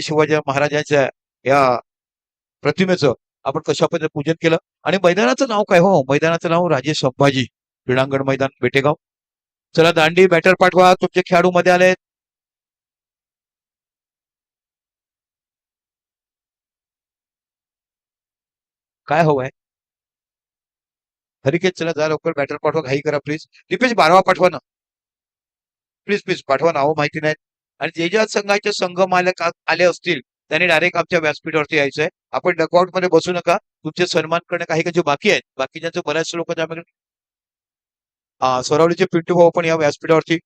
शिवाजी महाराजांच्या या प्रतिमेचं आपण कशा पद्धतीने पूजन केलं. आणि मैदानाचं नाव काय? हो, मैदानाचं नाव राजे संभाजी क्रीडांगण मैदान बेटेगाव. चला दांडी बॅटर पाठवा, तुमचे खेळाडू मध्ये आले. काय हवंय? हरिकेश चला जा लवकर बॅटर पाठवा, घाई करा प्लीज. दीपेश 12वा पाठवा ना प्लीज प्लीज, पाठवा. नाव माहिती नाहीत. आणि जे ज्या संघाचे संघ मालक आले असतील त्यांनी डायरेक्ट आमच्या व्यासपीठावरती यायचंय. आपण डकआउट मध्ये बसू नका. तुमचे सन्मान करणे काही काही जे बाकी आहेत, बाकीच्यांचे बऱ्याचशे लोक त्यामध्ये सरावलीचे पिंटू भाऊ पण या व्यासपीठावरती.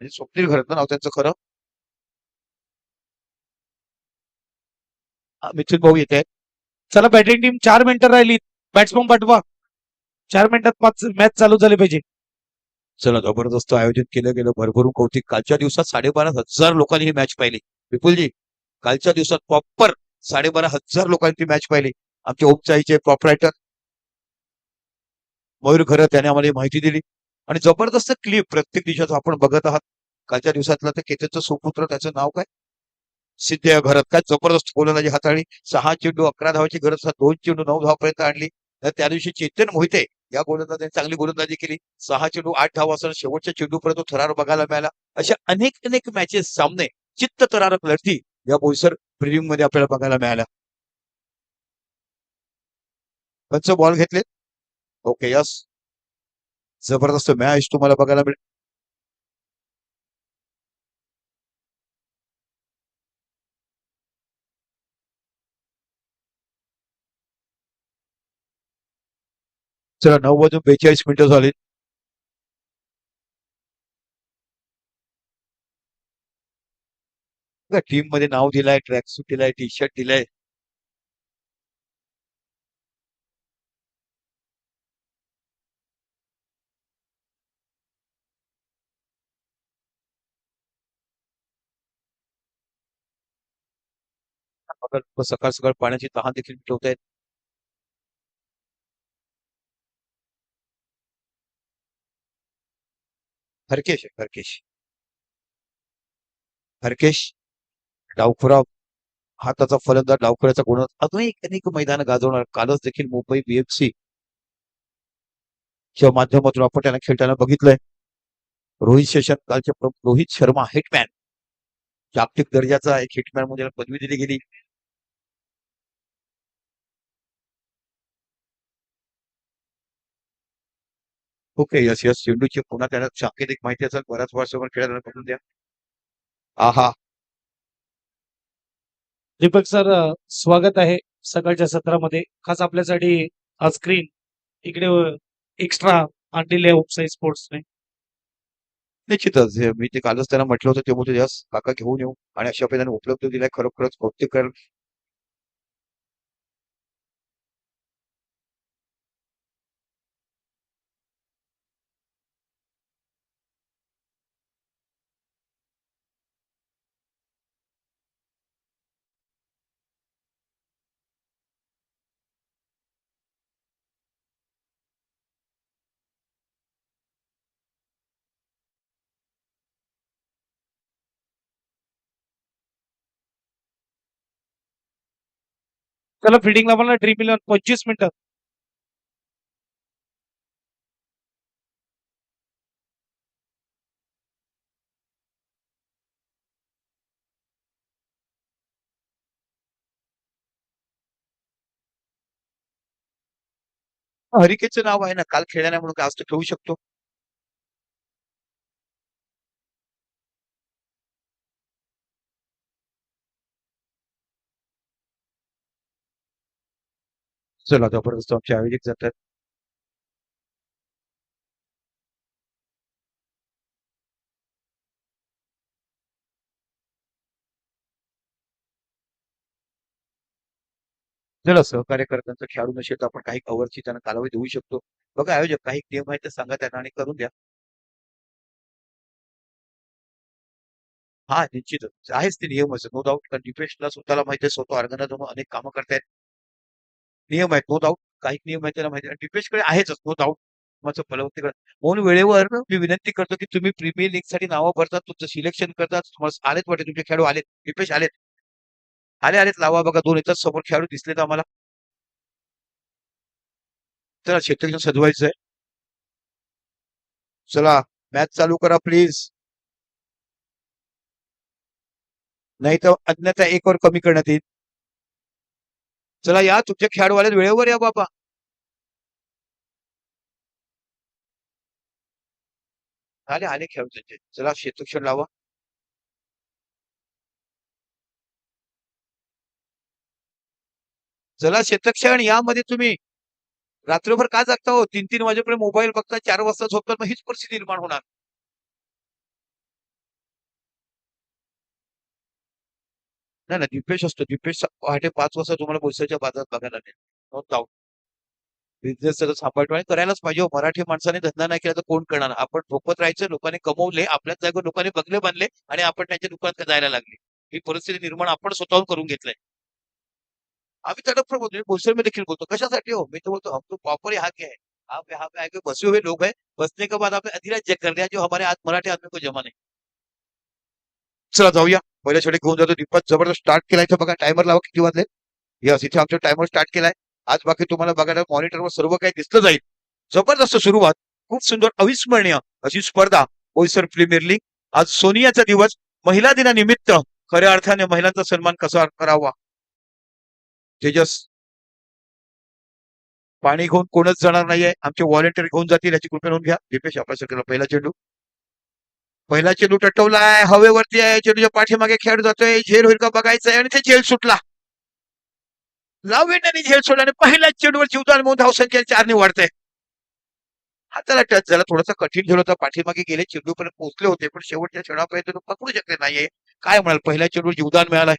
म्हणजे स्वप्नील घरात नाव त्यांचं खरं. मिथुन भाऊ येते. चला बॅटिंग टीम 4 मिनिटं राहिली. बॅट्समन पाठवा. 4 मिनिटात 5 मॅच चालू झाली पाहिजे. चला जबरदस्त आयोजन केलं गेलं, भरभरून कौतिक. कालच्या दिवसात 12,500 लोकांनी ही मॅच पाहिली. विपुलजी, कालच्या दिवसात प्रॉपर 12,500 लोकांनी ती मॅच पाहिली. आमचे उपचाईचे प्रॉपरायटर मयूर खरं त्याने आम्हाला ही माहिती दिली. आणि जबरदस्त क्लिप प्रत्येक दिवसात आपण बघत आहात. कालच्या दिवसातलं ते केतेचं सुपुत्र, त्याचं नाव काय? सिद्ध घरात. काय जबरदस्त गोलंदाजी हाताळली. 6 चेंडू 11 धावाची गरज, 2 चेंडू 9 धावापर्यंत आणली. तर त्या दिवशी चेतन मोहिते या गोलंदाजाने चांगली गोलंदाजी केली. 6 चेंडू 8 धावा असताना शेवटच्या चेंडूपर्यंत थरार बघायला मिळाला. अशा अनेक अनेक मॅचेस, सामने, चित्त थरारक लढती या बोईसर प्रीमियम मध्ये आपल्याला बघायला मिळाल्या. पंच बॉल घेतले. ओके, यस, जबरदस्त मॅच तुम्हाला बघायला मिळेल. चला 9:42 झाले. टीम मध्ये नाव दिलाय, ट्रॅक सूट दिलाय, टी शर्ट दिलाय. सकाळ सकाळ पाण्याची तहान देखील मिटवतायत. हरकेश हरकेश हरकेश डावखुरा हाताचा फलंदाज, डावखुऱ्याचा गुण अजूनही अनेक मैदान गाजवणार. कालच देखील मुंबई बीएफसी च्या माध्यमातून आपण त्यांना खेळताना बघितलंय. रोहित शेषन कालचे रोहित शर्मा हिटमॅन, जागतिक दर्जाचा एक हिटमॅन म्हणजे पदवी दिली गेली. ओके, यस यस, चेंडूची पुन्हा त्यांना सांकेतिक माहिती असेल. बऱ्याच वर्षावर खेळायला बघून द्या. आहा, दीपक सर, स्वागत आहे सकाळच्या सत्रामध्ये. खास आपल्यासाठी स्क्रीन इकडे एक्स्ट्रा आणलेली आहे उपसाई स्पोर्ट्सने. निश्चितच मी ते कालच त्यांना म्हटलं होतं, ते बोलतो यस काका घेऊन येऊ. आणि अशा पद्धतीने उपलब्ध दिलाय, खरोखरच कौतिक करेल. चला फिल्डिंग लावायला ड्रीम 11 25 मिनिटं. हरिकेचं नाव आहे ना, काल खेळल्या नाही म्हणून आज तो खेळू शकतो. चला जबरदस्त आमचे आयोजक जातात. चला सहकार्यकर्त्यांचं खेळाडू नसेल तर आपण काही कव्हरची त्यांना कालावधी देऊ शकतो. बघा आयोजक, काही नियम आहेत ते सांगा त्यांना आणि करून द्या. हा, निश्चितच आहेच ते नियम, असं नो डाऊट. कारण डिफेन्सला स्वतःला माहिती आहे, स्वतः ऑर्गनायझर म्हणून अनेक कामं करतायत. नियम आहेत, नो डाऊट. काही नियम आहेत त्यांना माहिती आहे, डिफेन्सकडे आहेच, नो डाऊट. माझं फलवती करा म्हणून वेळेवर मी विनंती करतो की तुम्ही प्रीमियर लीग साठी नावं भरतात तुमचं सिलेक्शन करतात तुम्हाला आलेत वाटते तुमचे खेळाडू आलेत दीपेश आलेत आलेत लावा बघा दोन येतात समोर खेळाडू दिसलेत आम्हाला चला क्षेत्रक्षण सजवायचंय चला मॅच चालू करा प्लीज नाही तर अन्यथा एक वर कमी करण्यात येईल चला या तुमच्या खेळाडू आलेत वेळेवर या बाबा आले आले खेळाडू त्यांचे चला क्षेत्रक्षण लावा चला क्षेत्रक्षण यामध्ये तुम्ही रात्रभर का जागता हो 3-3 वाजेपर्यंत मोबाईल बघता 4 वाजता झोपतात मग हीच परिस्थिती निर्माण होणार नाही ना दीपेश असतो दीपेश पहाटे 5 वाजता तुम्हाला बोईसरच्या बाजारात बघायला नाही नो डाऊट बिझनेस सगळं सांभाळतो आणि करायलाच पाहिजे हो. मराठी माणसाने धंदा नाही केला तर कोण करणार आपण झोपत राहायचं लोकांनी कमवले आपल्याच जागेवर लोकांनी बंगले बांधले आणि आपण त्यांच्या दुकानात जायला लागले ही परिस्थिती निर्माण आपण स्वतःहून करून घेतलंय आम्ही तडफड बोलतो बोईसर में देखील बोलतो कशासाठी हो मी तो बोलतो हम तो प्रॉपर यहाँ के है आप यहाँ पे आके बसे हुए लोग हैं बसने के बाद आपने अधिराज चेक कर दिया जो हमारे आज मराठी आदमी को जमा नाही चला जाऊया पहिल्या शेवटी घेऊन जातो दीपक जबरदस्त स्टार्ट केलाय इथं बघा टायमर लावा किती वाजले यस इथे आमच्या टायमर स्टार्ट केलाय आज बाकी तुम्हाला बघायला मॉनिटरवर सर्व काही दिसलं जाईल जबरदस्त सुरुवात खूप सुंदर अविस्मरणीय अशी स्पर्धा बोईसर प्रीमियर लीग आज सोनियाचा दिवस महिला दिनानिमित्त खऱ्या अर्थाने महिलांचा सन्मान कसा करावा तेजस पाणी घेऊन कोणच जाणार नाहीये आमचे व्हॉलेंटियर घेऊन जातील याची कृपया नोंद घ्या दीपेश आपल्यासाठी पहिला चेंडू टटवलाय हवेवरती आहे चेंडूच्या पाठीमागे खेळ जातोय झेल होईल का बघायचंय आणि ते झेल सुटला लावेटाने झेल सोडला आणि पहिल्याच चेंडूवर जीवदान म्हणून धावसंख्या 4 वाढते हाताला टच झाला थोडासा कठीण झालं होता पाठीमागे गेले चेंडूपर्यंत पोहोचले होते पण शेवटच्या क्षणापर्यंत तो पकडू शकले नाहीये काय म्हणाल पहिल्या चेंडूवर जीवदान मिळालंय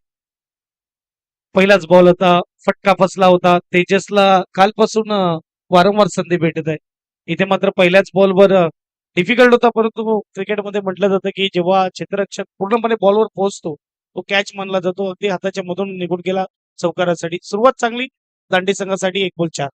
पहिलाच बॉल होता फटका फसला होता तेजसला कालपासून वारंवार संधी भेटत आहे इथे मात्र पहिल्याच बॉलवर डिफिकल्ट होता परंतु क्रिकेटमध्ये म्हटलं जातं की जेव्हा क्षेत्ररक्षक पूर्णपणे बॉलवर पोहोचतो तो कॅच मानला जातो अगदी हाताच्या मधून निघून गेला चौकारासाठी सुरुवात चांगली दांडी संघासाठी 1 बॉल 4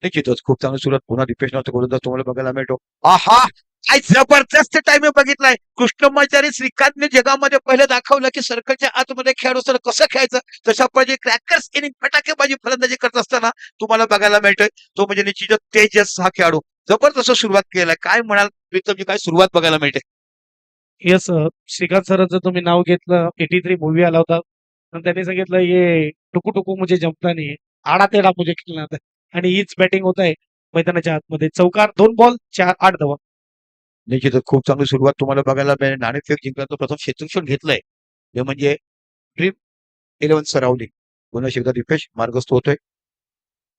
निश्चितच खूप चांगली सुरुवात पुन्हा दीपेश नव्हतं गोलंदाज तुम्हाला बघायला मिळतो आहा काय जबरदस्त टाइमिंग बघितलाय कृष्णमाचारी श्रीकांतने जगामध्ये पहिलं दाखवलं की सर्कलच्या आतमध्ये खेळाडू असताना कसं खेळायचं तशा पाहिजे क्रॅकर्स इनिंग फटाकेबाजी फलंदाजी करत असताना तुम्हाला बघायला मिळतोय तो म्हणजे निश्चितच तेजस हा खेळाडू जबरदस्त सुरुवात केलाय काय म्हणाल प्रीतमजी काय सुरुवात बघायला मिळते येस श्रीकांत सरांचं तुम्ही नाव घेतलं 83 मूवी आला होता आणि त्यांनी सांगितलं ये टुकू टुकू मुझे जमता नाही आडा तेडा मुझे खेळणार आहे आणि हीच बॅटिंग होत आहे मैदानाच्या आतमध्ये चौकार 2 बॉल 4 8 धावा निश्चितच खूप चांगली सुरुवात तुम्हाला बघायला मिळेल नाणेफेक जिंकल्याचं प्रथम क्षेत्रक्षण घेतलंय ते म्हणजे ड्रीम 11 सरावली पुन्हा एकदा दीपेश मार्गस्थ होतोय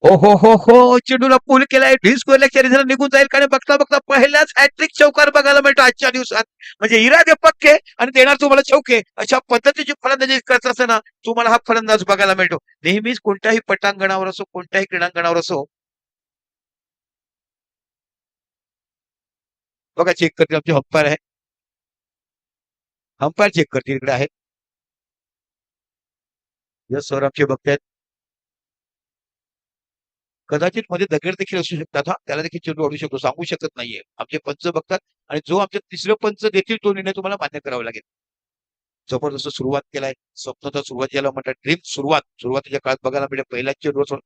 हो चेंडूला पूल केलाय डी स्क्वेअर रिझल्ट निघून जाईल कारण बघता बघता पहिल्याच हॅट्रिक चौकार बघायला मिळतो आजच्या दिवसात म्हणजे इरादे पक्के आणि देणार तुम्हाला चौके अशा पद्धतीची फलंदाजी करत असताना तुम्हाला हा फलंदाज बघायला मिळतो नेहमीच कोणत्याही पटांगणावर असो कोणत्याही क्रीडांगणावर असो बघा चेक करतील आमचे अंपायर आहे अंपायर चेक करतील इकडे आहेत यस सर आमचे बघतायत कदाचित मध्ये दगड देखील असू शकतात हा त्याला देखील चेंडू अडू शकतो सांगू शकत नाहीये आमचे पंच बघतात आणि जो आमचे तिसरे पंच देतील तो निर्णय तुम्हाला मान्य करावा लागेल जबरदस्त सुरुवात केलाय स्वप्नाचा सुरुवात याला म्हणतात ड्रीम सुरुवातीच्या काळात बघायला मिळेल पहिल्याच चेंडूवर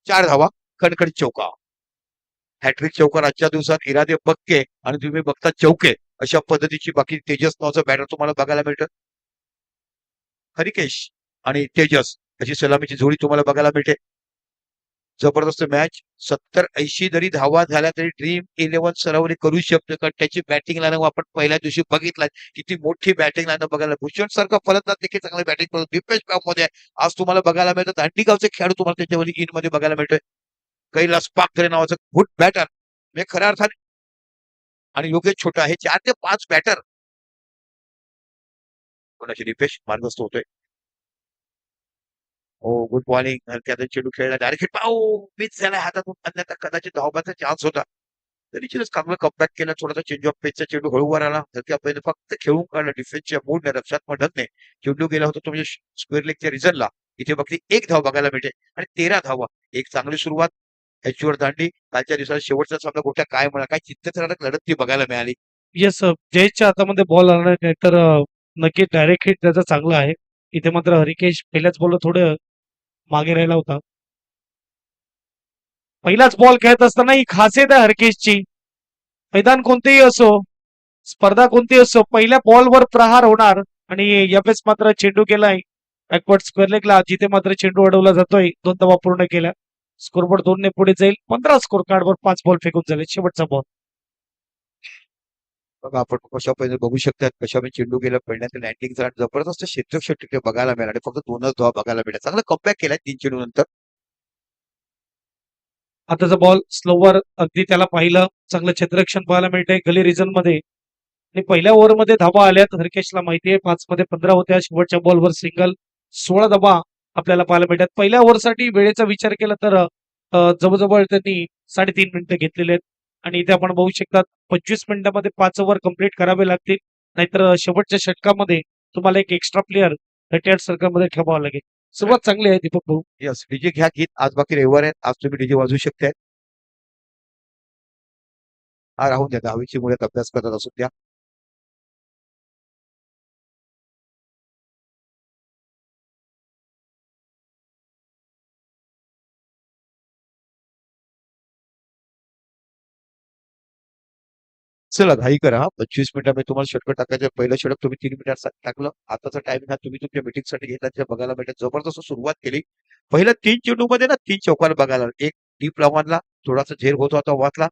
4 धावा खणखणीत चौका हॅट्रिक चौकार आजच्या दिवसात इरादे पक्के आणि तुम्ही बघता चौके अशा पद्धतीची बाकी तेजस नावाचं बॅटर तुम्हाला बघायला मिळतं हरिकेश आणि तेजस अशी सलामीची जोडी तुम्हाला बघायला मिळते जबरदस्त मॅच 70-80 जरी धावा झाल्या तरी ड्रीम 11 सरावरी करू शकतो कारण त्याची बॅटिंग लाईन आपण पहिल्या दिवशी बघितलाय किती मोठी बॅटिंग लाईन बघायला भूषण सारखा फलंदाज देखील चांगली बॅटिंग करतो दीपेश मध्ये आज तुम्हाला बघायला मिळतं दांडीगावचे खेळाडू तुम्हाला त्याच्यावरती इन मध्ये बघायला मिळतोय कैलास पाखरे नावाचं गुड बॅटर म्हणजे खऱ्या अर्थाने आणि योगेश छोटा हे 4 ते 5 बॅटर कोणाची दीपेश मार्गस्थ होतोय हो गुड बॉलिंग त्याचा चेंडू खेळला डायरेक्ट पाऊ मिस झाला हातातून अन्यथा कदाचित धावबाचा चान्स होता तरी चांगलं कमबॅक केला थोडासा चेंज ऑफ पेचचा चेंडू हळूवर आला तर आपण फक्त खेळून काढला डिफेन्सच्या मूडने रक्षात्मक ढंगने चेंडू गेला होता तो म्हणजे स्क्वेअर लेगच्या रिझल्टला इथे फक्त 1 धाव बघायला मिळते आणि 13 धावा एक चांगली सुरुवात एचवर दांडी कालच्या दिवसात शेवटचा सामना गोट्या काय म्हणा काय चित्तथरारक लढत ती बघायला मिळाली. येस जयेशच्या हातामध्ये बॉल आला नाही तर नक्की डायरेक्ट हिट त्याचा चांगला आहे. इथे मात्र हरिकेश पहिल्याच बॉलवर थोडं मागे राहिला होता. पहिलाच बॉल खेळत असताना ही खासियत आहे हरकेशची. मैदान कोणतेही असो, स्पर्धा कोणतीही असो, पहिल्या बॉलवर प्रहार होणार आणि यावेळेस मात्र चेंडू केलाय बॅकवर्ड स्क्वेअर लेगला, जिथे मात्र चेंडू अडवला जातोय. 2 धावा पूर्ण केल्या. स्कोरबोर्ड 2 ने पुढे जाईल. 15 स्कोर कार्डवर 5 बॉल फेकून झाले. शेवटचा बॉल. बघा आपण कशा पद्धतीने बघू शकतात कशा मी चेंडू गेला पडण्यात लँडिंगचा जबरदस्त क्षेत्ररक्षण तिथे बघायला मिळाले. फक्त 2च धावा बघायला मिळाल्या. चांगला कमबॅक केलाय 3 चेंडू नंतर. आताचा बॉल स्लोवर अगदी त्याला पाहिलं. चांगलं क्षेत्ररक्षण पाहायला मिळतंय गली रिजन मध्ये आणि पहिल्या ओव्हरमध्ये धावा आल्यात. हरकेशला माहिती आहे 5 मध्ये 15 होत्या. शेवटच्या बॉलवर सिंगल 16 धावा आपल्याला पाहायला मिळतात. पहिल्या ओव्हरसाठी वेळेचा विचार केला तर जवळजवळ त्यांनी 3.5 मिनिटं घेतलेले आहेत आणि इथे आपण बघू शकतात 25 मिनिटांमध्ये 5 ओव्हर कंप्लीट करावे लागतील. नाहीतर शेवटच्या षटकामध्ये तुम्हाला एक एक्स्ट्रा प्लेअर रिटायर्ड सर्कलमध्ये ठेवावं लागेल. सुरुवात चांगली आहे दीपक भाऊ. यस डीजे घ्या गीत. आज बाकी रविवार आहेत. आज तुम्ही डीजे वाजवू शकताय. हा राहून द्या. 10वीची मुळे अभ्यास करत असू द्या. चला घाई करा. 25 मिनिटांमध्ये तुम्हाला षटक टाकायचं. पहिलं षटक तुम्ही 3 मिनिटात टाकलं. आताचा टायमिंग हा तुम्ही तुमच्या मीटिंगसाठी घेतला ते बघायला भेटत. जबरदस्त सुरुवात केली. पहिल्या 3 चेंडूमध्ये ना 3 चौकार बघायला. एक डीप लावला थोडासा झेर होत होता वाचला.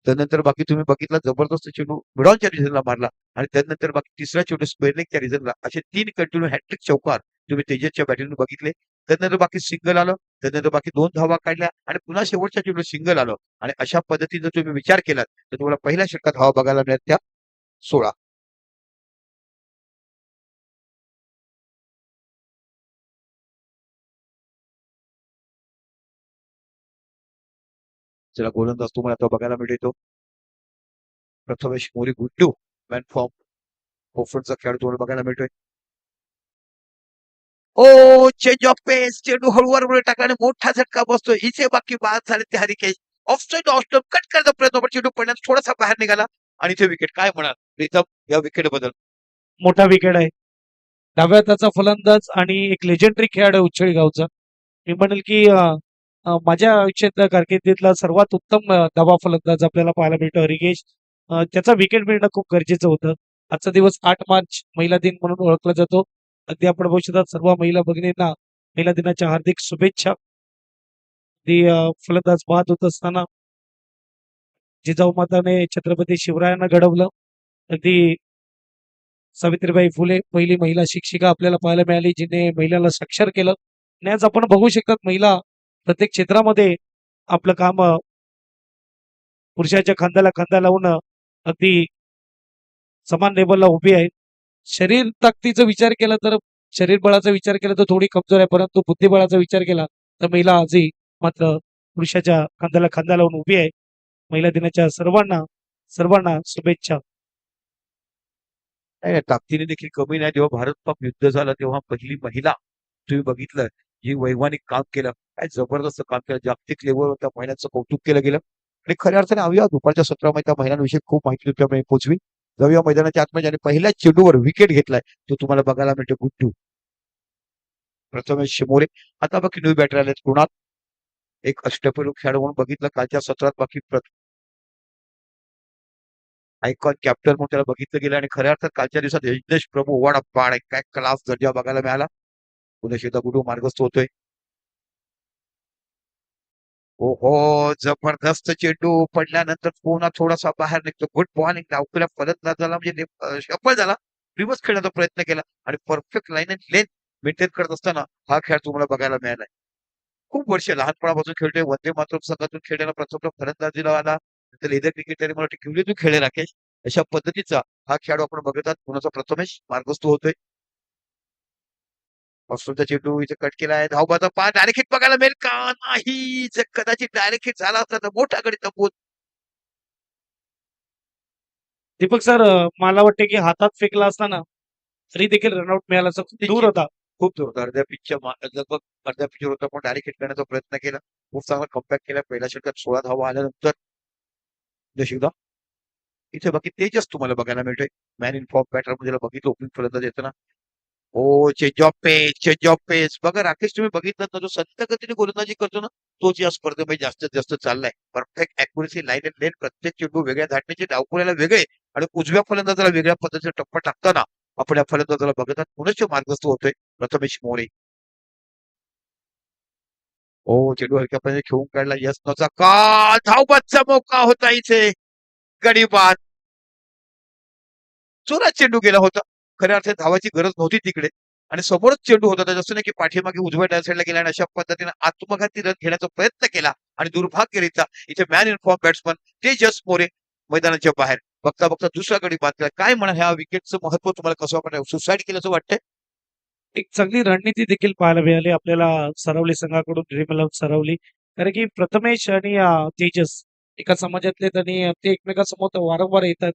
त्यानंतर बाकी तुम्ही बघितला जबरदस्त चेंडू मिडॉनच्या रिझनला मारला आणि त्यानंतर बाकी तिसरा चेंडू स्क्वेअरलेगच्या रिझनला. असे 3 कंटिन्यू हॅट्रिक चौकार तुम्ही तेजसच्या बॅटिंगने बघितले. त्यानंतर बाकी सिंगल आलं. त्यानंतर बाकी 2 धावा काढल्या आणि पुन्हा शेवटच्या चेंडू सिंगल आलं आणि अशा पद्धतीने तुम्ही विचार केलात तर तुम्हाला पहिल्या षटकात धावा बघायला मिळत त्या 16. ज्याला गोलंदाज तुम्हाला आता बघायला मिळतो प्रथमेश मोरी गुड्डू मॅन फॉर्म ओफनचा खेळ तुम्हाला बघायला मिळतोय. ओ चेंज ऑफ पेस चेंडू हळूवार पुढे टाकला आणि मोठा झटका बसतोय. इथे बाकी बाद झाले ते हरिकेश. ऑफसाईड ऑफ कट करायचा प्रयत्न पण चेंडू पडण्यास थोडासा बाहेर निघाला आणि इथे विकेट. काय म्हणाल प्रीतम या विकेट बद्दल? मोठा विकेट आहे. डाव्या हाताचा फलंदाज आणि एक लेजेंडरी खेळाडू आहे उच्छळी गावचा. मी म्हणेल की माझ्या आयुष्यातल्या कारकिर्दीतला सर्वात उत्तम धावा फलंदाज आपल्याला पाहायला मिळतो हरिकेश. त्याचा विकेट मिळणं खूप गरजेचं होतं. आजचा दिवस 8 मार्च महिला दिन म्हणून ओळखला जातो. अगदी आपण बघू शकता सर्व महिला भगिनींना महिला दिनाच्या हार्दिक शुभेच्छा. ती फलंदाज बाद होत असताना जिजाऊ माताने छत्रपती शिवरायांना घडवलं. अगदी सावित्रीबाई फुले पहिली महिला शिक्षिका आपल्याला पाहायला मिळाली जिने महिलांना साक्षर केलं. आणि आज आपण बघू शकतात महिला प्रत्येक क्षेत्रामध्ये आपलं काम पुरुषाच्या खांद्याला खांदा लावून अगदी समान लेवलला उभी आहे. शरीर ताकदीचा विचार केला तर शरीर बळाचा विचार केला तर थोडी कमजोर आहे, परंतु बुद्धिबळाचा विचार केला तर महिला आजही मात्र पुरुषाच्या खांद्याला खांदा लावून उभी आहे. महिला दिनाच्या सर्वांना सर्वांना शुभेच्छा. नाही ताकदीने देखील कमी नाही. जेव्हा भारत पाक युद्ध झालं तेव्हा पहिली महिला तुम्ही बघितलं जी वैमानिक काम केलं. काय जबरदस्त काम केलं. जागतिक लेवलवर त्या महिलांचं कौतुक केलं गेलं आणि खऱ्या अर्थाने आऊया दुपारच्या सत्रामध्ये त्या महिलांविषयी खूप माहिती तुमच्याकडे पोहोचवी. जाऊया मैदानाच्या आतमध्ये आणि पहिल्या चेंडूवर विकेट घेतलाय तो तुम्हाला बघायला मिळतो गुड्डू प्रथमेश मोरे. आता बाकी न्यू बॅटर आले कुणाल एक अष्टपैलू खेळाडू म्हणून बघितलं कालच्या सत्रात. बाकी आयकॉन कॅप्टन म्हणून त्याला बघितलं गेलं आणि खऱ्या अर्थात कालच्या दिवसात यजनेश प्रभू वाडा पाड काय क्लास दर्जा बघायला मिळाला. पुणे शेता गुडू मार्गस्थ होतोय. ओहो जबरदस्त चेंडू पडल्यानंतर पुन्हा थोडासा बाहेर निघतो. गुड बॉलिंग डावखुल्या फलंदाजाला म्हणजे सफल झाला. रिव्हर्स खेळण्याचा प्रयत्न केला आणि perfect line and length maintain करत असताना हा खेळ तुम्हाला बघायला मिळालाय. खूप वर्ष लहानपणापासून खेळतोय. वंदे मातरम संघातून खेळताना प्रथम फलंदाजीला आला. नंतर लेदर क्रिकेटरी मला वाटतं किवलीतून खेळले राकेश. अशा पद्धतीचा हा खेळाडू आपण बघतात. पुण्याचा प्रथमेश मार्गस्थ होतोय. ऑस्ट्रेलियाचा चेंडू इथे कट केलाय. धावबाचा पा डायरेक्ट हिट बघायला मिळेल का नाही. जर कदाचित डायरेक्ट हिट झाला असता तर मोठा गडी तंबूत. दीपक सर मला वाटते की हातात फेकला असताना तरी देखील रनआउट मिळाला असं खूप दूर होता. खूप जोरदार अर्ध्या पिचच्या लगभग अर्ध्या पिचवर होता पण डायरेक्ट हिट करण्याचा प्रयत्न केला. खूप चांगला कमबॅक केला. पहिल्या षटकात 16 धावा आल्यानंतर जशीदा इथे बाकी तेजच तुम्हाला बघायला मिळतोय. मॅन इन फॉर्म बॅटर म्हणजे बघितलं ओपनिंग फलंदाज येताना. ओ चेंज ऑफ पेस बघा राकेश तुम्ही बघितलं ना जो संत गतीने गोलंदाजी करतो ना तोच या स्पर्धेमध्ये जास्तीत जास्त चाललाय. परफेक्ट अॅक्युरेसी लाईन अँड लेन प्रत्येक चेंडू वेगळ्या धाटण्याचे डावपुऱ्याला वेगळे आणि उजव्या फलंदाजाला वेगळ्या पद्धतीचा टप्पा टाकताना आपण या फलंदाजाला बघतात पुनश्च मार्गस्थ होतोय प्रथमेश मोरे. ओ चेंडू हलक्यापणे खेळून काढला यस नचा का धावबादचा मौका होता इथे गडी बाद जोरात चेंडू गेला होता. खऱ्या अर्थात धावाची गरज नव्हती तिकडे आणि समोरच चेंडू होता त्याचं असं नाही की पाठीमागे उजव्या डाव्या साईडला गेला आणि अशा पद्धतीने आत्मघाती रन घेण्याचा प्रयत्न केला आणि दुर्भाग्यरित्या इथे man in form batsman Tejas More मैदानाच्या बाहेर बघता बघता दुसरा गडी बाद केला. काय म्हणा ह्या विकेटचं महत्व तुम्हाला कसं वाटतं? सुसाईड केल्याचं वाटतंय? एक चांगली रणनीती देखील पाहायला मिळाली आपल्याला सरावली संघाकडून ड्रीम इलेव्हन सरावली. कारण की प्रथमेश आणि तेजस एका समाजातले आणि ते एकमेकांसमोर तर वारंवार येतात.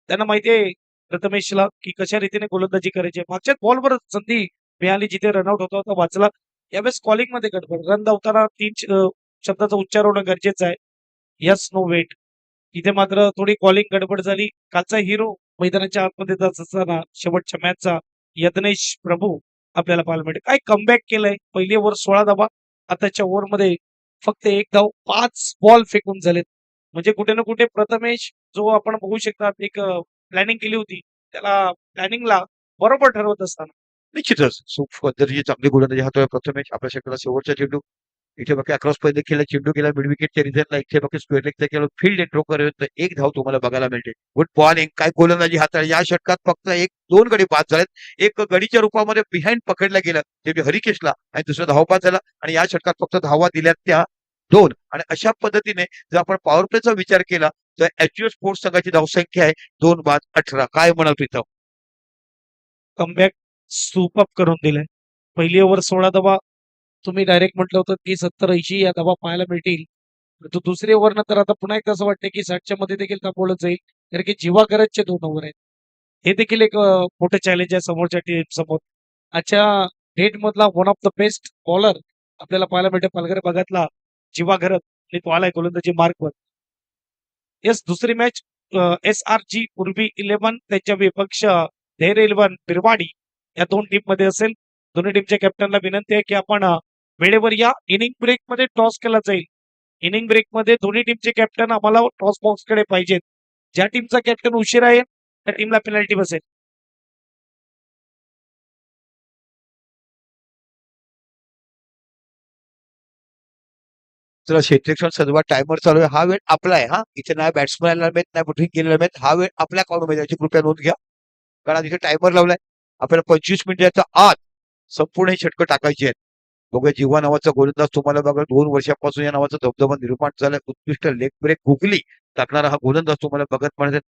त्यांना माहिती आहे प्रथमेशला की कशा रीतीने गोलंदाजी करायची आहे. मागच्याच बॉलवर संधी मिळाली जिथे रनआउट होता होता वाचला. यावेळेस कॉलिंग मध्ये गडबड रन धावताना 3 शब्दाचा उच्चार होणं गरजेचं आहे. Yes no wait. इथे मात्र थोडी कॉलिंग गडबड झाली. कालचा हिरो मैदानाच्या आतमध्ये जात असताना शेवटच्या मॅचचा यज्ञेश प्रभू आपल्याला पाहायला मिळते. काय कमबॅक केलंय. पहिली ओव्हर 16 धावा. आताच्या ओव्हरमध्ये फक्त 1 धाव 5 बॉल फेकून झालेत. म्हणजे कुठे ना कुठे प्रथमेश जो आपण बघू शकता एक प्लॅनिंग केली होती. त्याला प्लॅनिंगला बरोबर ठरवत असताना निश्चितच खूप पद्धतीची चांगली गोलंदाजी हातोय प्रथमेश आपल्या षटकाला शेवटचा चेंडू इथे बाकी अक्रॉस पहिले केला चेंडू गेला मिड विकेटच्या रिझनला इथे बाकी स्क्वेअर लेगचा केला फील्ड एंट्रो करत एक धाव तुम्हाला बघायला मिळते. गुड बॉलिंग काय गोलंदाजी हाताळली. या षटकात फक्त 1-2 गडी बाद झालेत. एक गडीच्या रूपामध्ये बिहाइंड पकडलं गेलं ते हरिकेशला आणि दुसरा धाव बाद झाला आणि या षटकात फक्त धावा दिल्यात त्या 2 आणि अशा पद्धतीने जर आपण पॉवर प्लेचा विचार केला तर एचयूएस स्पोर्ट्स संघाची धावसंख्या आहे 2 बाद 18. काय म्हणाल प्रीतम? कमबॅक सुपअप करून दिलाय. पहिली ओव्हर 16 धावा. तुम्ही डायरेक्ट म्हटलं होतं की 70-80 या धावा पाहायला मिळतील. परंतु दुसरी ओव्हर नंतर आता पुन्हा एकदा असं वाटतं की 60च्या मध्ये देखील थांबवलं जाईल. कारण की जीवागरजचे 2 ओव्हर आहेत. हे देखील एक मोठं चॅलेंज आहे समोरच्या टीम समोर. आजच्या डेट मधला one of the best bowler आपल्याला पाहायला मिळते पालघर भागातला जीवा घरत आणि तो आलाय गोलंदाजी मार्कवर. येस दुसरी मॅच SRG उर्वी 11 त्यांच्या विपक्ष धैर्य 11 बिरवाडी या 2 टीम मध्ये असेल. दोन्ही टीमच्या कॅप्टनला विनंती आहे की आपण वेळेवर या. इनिंग ब्रेक मध्ये टॉस केला जाईल. इनिंग ब्रेक मध्ये दोन्ही टीमचे कॅप्टन आम्हाला टॉस बॉक्स कडे पाहिजेत. ज्या टीमचा कॅप्टन उशिरा येईल त्या टीमला पेनल्टी बसेल. चला क्षेत्ररक्षण संदर्भात टायमर चालू आहे. हा वेळ आपला आहे. हा इथे नाही बॅट्समॅनला मिळत नाही बॅटिंग केलेला मिळत. हा वेळ आपल्या अकाउंटमध्ये याची कृपया नोंद घ्या कारण इथे टायमर लावलाय. आपल्याला 25 मिनिटाच्या आत संपूर्ण ही षटकं टाकायची आहेत. बघूया जीवा नावाचा गोलंदाज तुम्हाला बघा 2 वर्षापासून या नावाचा धबधबा निर्माण झालाय. उत्कृष्ट लेग ब्रेक गुगली टाकणारा हा गोलंदाज तुम्हाला बघत म्हणत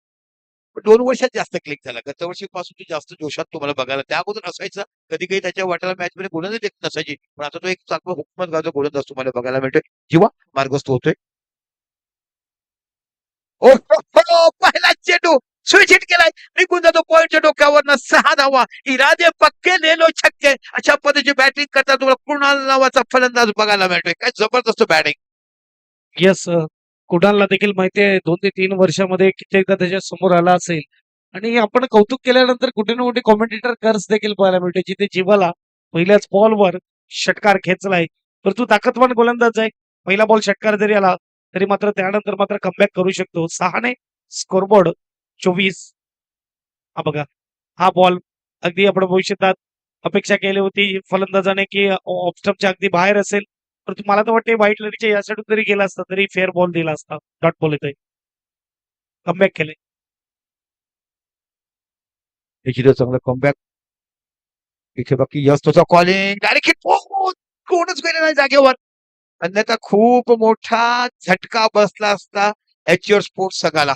2 वर्षात जास्त क्लिक झाला. गत वर्षीपासून तो जास्त जोशात तुम्हाला बघायला त्या अगोदर असायचा. कधी कधी त्याच्या वाट्याला मॅच मध्ये गोलंदाज देत नसायची पण आता तो एक चांगला हुकमत गावचा गोलंदाज तुम्हाला बघायला मिळतोय. जीवा मार्गस्थ होतोय. ओ हो, हो, पहिला चेंडू स्विच हिट केलाय निघून जातो पॉईंटच्या डोक्यावरनं 6 धावा. इरादे पक्के लेलो छक्के अशा पद्धतीची बॅटिंग करता तुम्हाला कुणाल नावाचा फलंदाज बघायला मिळतोय. काय जबरदस्त बॅटिंग. येस कुणालला देखील माहिती आहे 2 ते 3 वर्षामध्ये कित्येकदा त्याच्या समोर आला असेल. आणि आपण कौतुक केल्यानंतर कुठे ना कुठे कॉमेंटेटर कर्स देखील पाहायला मिळते जिथे जीवाला पहिल्याच बॉलवर षटकार खेचलाय. परंतु ताकदवान गोलंदाज आहे. पहिला बॉल षटकार जरी आला तरी मात्र त्यानंतर मात्र कमबॅक करू शकतो. 6 ने स्कोरबोर्ड 24. हा बघा हा बॉल अगदी आपण भविष्यात अपेक्षा केली होती फलंदाजाने की ऑफ स्टंपच्या अगदी बाहेर असेल. परंतु मला तर वाटते व्हाईट लरीच्या या साईडून जरी गेला असता तरी फेअर बॉल दिला असता. डॉट बॉल येतोय. कमबॅक केले. निश्चितच चांगला कमबॅक. इथे बाकी यस त्याचा कॉलिंग डायरेक्ट हिट कोणच गेले नाही जागेवर. अन्यथा खूप मोठा झटका बसला असता एचयूआर स्पोर्ट्स संघाला.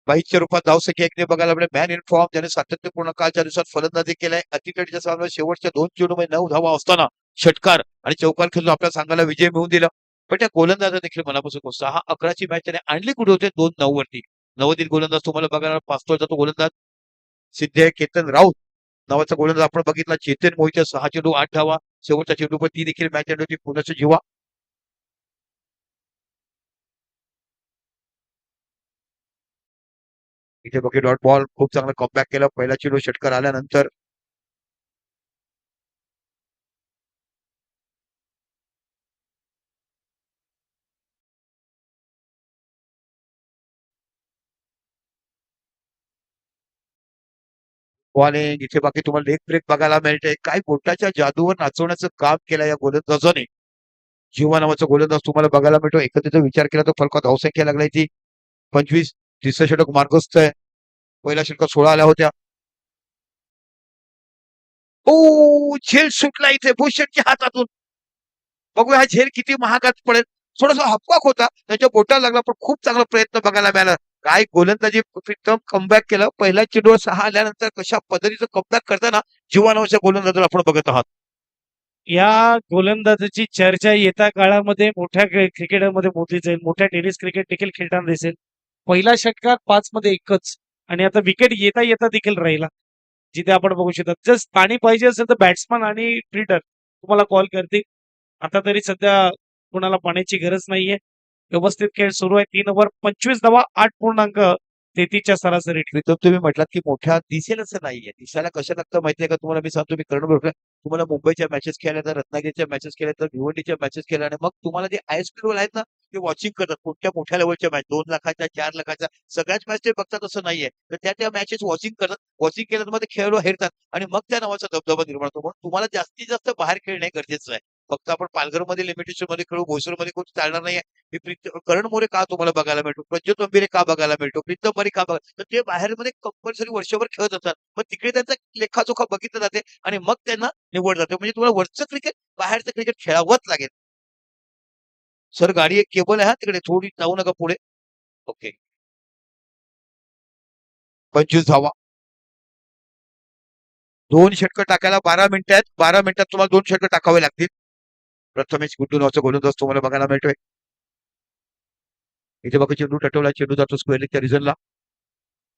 बाईच्या रूपात धावसंख्या एकने बघायला मिळेल. मॅन इन फॉर्म ज्याने सातत्यपूर्ण कालच्या दिवसात फलंदाजी केलाय. अतिकडेच्या सामन्यात शेवटच्या 2 चेंडूमध्ये 9 धावा असताना षटकार आणि चौकार खेळून आपल्या संघाला विजय मिळवून दिला. पण त्या गोलंदाजा देखील मनापासून 6-11ची मॅच त्याने आणली कुठे होते 2-9 वरती. नवोदित गोलंदाज तुम्हाला बघायला 5 तो गोलंदाज सिद्धे केतन राऊत नावाचा गोलंदाज आपण बघितला. चेतन मोहिते 6 चेंडू 8 धावा. शेवटच्या चेंडूवर ती देखील मॅच एंड होती. पुण्याचं जीवा. इथे बघी डॉट बॉल खूप चांगला कमबॅक केला. पहिला चेंडू षटकार आल्यानंतर बॉलिंग इथे बाकी तुम्हाला लेग ब्रेक बघायला मिळते. काय बोटाच्या जादूवर नाचवण्याचं काम केलं या गोलंदाजाने. जीवा नावाचा गोलंदाज तुम्हाला बघायला मिळतो. एकत्रित विचार केला तर फलकात धावसंख्या लागलाय ती 25. तिसरं षटक मार्गस्थ आहे. पहिल्या षटकात 16 आल्या होत्या. ओ झेल सुटला इथे भूषणच्या हातातून. बघूया हा झेल किती महागात पडेल. थोडासा हपकाक होता त्याच्या बोटाला लागला पण खूप चांगला प्रयत्न बघायला मिळाला. काय गोलंदाजी प्रीतम कमबॅक केलं. पहिल्या चेंडूवर 6 आल्यानंतर कशा पद्धतीचं कमबॅक करताना जीवा नावाच्या गोलंदाजाला आपण बघत आहात. या गोलंदाजाची चर्चा येत्या काळामध्ये मोठ्या क्रिकेटमध्ये मोठी जाईल. मोठ्या टेनिस क्रिकेट देखील खेळताना दिसेल. पहिला षटकार 5 मध्ये एकच आणि आता विकेट येता येता देखील राहिला. जिथे आपण बघू शकता जर पाणी पाहिजे असेल तर बॅट्समन आणि फिल्डर तुम्हाला कॉल करतील. आता तरी सध्या कोणाला पाण्याची गरज नाहीये. व्यवस्थित खेळ सुरू आहे. 3 ओव्हर 25 धावा 8.33च्या सरासरी. प्रीतम तुम्ही म्हटलात की मोठ्या दिसेल असं नाहीये. दिसायला कसं लागतं माहितीये का तुम्हाला. मी सांगतो मी करण बरोबर तुम्हाला मुंबईच्या मॅचेस खेळल्या तर रत्नागिरीच्या मॅचेस खेळल्या तर भिवंडीच्या मॅचेस खेळल्या आणि मग तुम्हाला जे आयएसपी आहेत ना ते वॉचिंग करतात. कोणत्या मोठ्या लेवलच्या मॅच 2 लाखाच्या 4 लाखाच्या सगळ्याच मॅच ते बघतात असं नाहीये. तर त्या मॅचेस वॉचिंग करतात. वॉचिंग केल्यानंतर मग ते खेळाडू हेरतात आणि मग त्या नावाचा दबदबा निर्माण होतो. म्हणून तुम्हाला जास्तीत जास्त बाहेर खेळणे गरजेचं आहे. फक्त आपण पालघरमध्ये लिमिटेशन मध्ये खेळू भोसरमध्ये कोणी चालणार नाहीये. करण मोरे का तुम्हाला बघायला मिळतो. प्रज्योत गंभीर का बघायला मिळतो. प्रीतम बरी का बघा तर ते बाहेर मध्ये कंपल्सरी वर्षभर खेळत असतात. मग तिकडे त्यांचा लेखाजोखा बघितला जाते आणि मग त्यांना निवड जाते. म्हणजे तुम्हाला वरचं क्रिकेट बाहेरचं क्रिकेट खेळावंच लागेल. सर गाडी एक केबल आहे हा तिकडे थोडी जाऊ नका पुढे. ओके 25 धावा. 2 षटकं टाकायला 12 मिनिटं आहेत. 12 मिनिटात तुम्हाला 2 षटकं टाकावे लागतील. प्रथमेश गुड्डू नावाचा गोलंदाज तुम्हाला बघायला मिळतोय. इथे बघा चेंडू टटवला. चेंडू जातो स्क्वेअर लेगच्या रिझनला.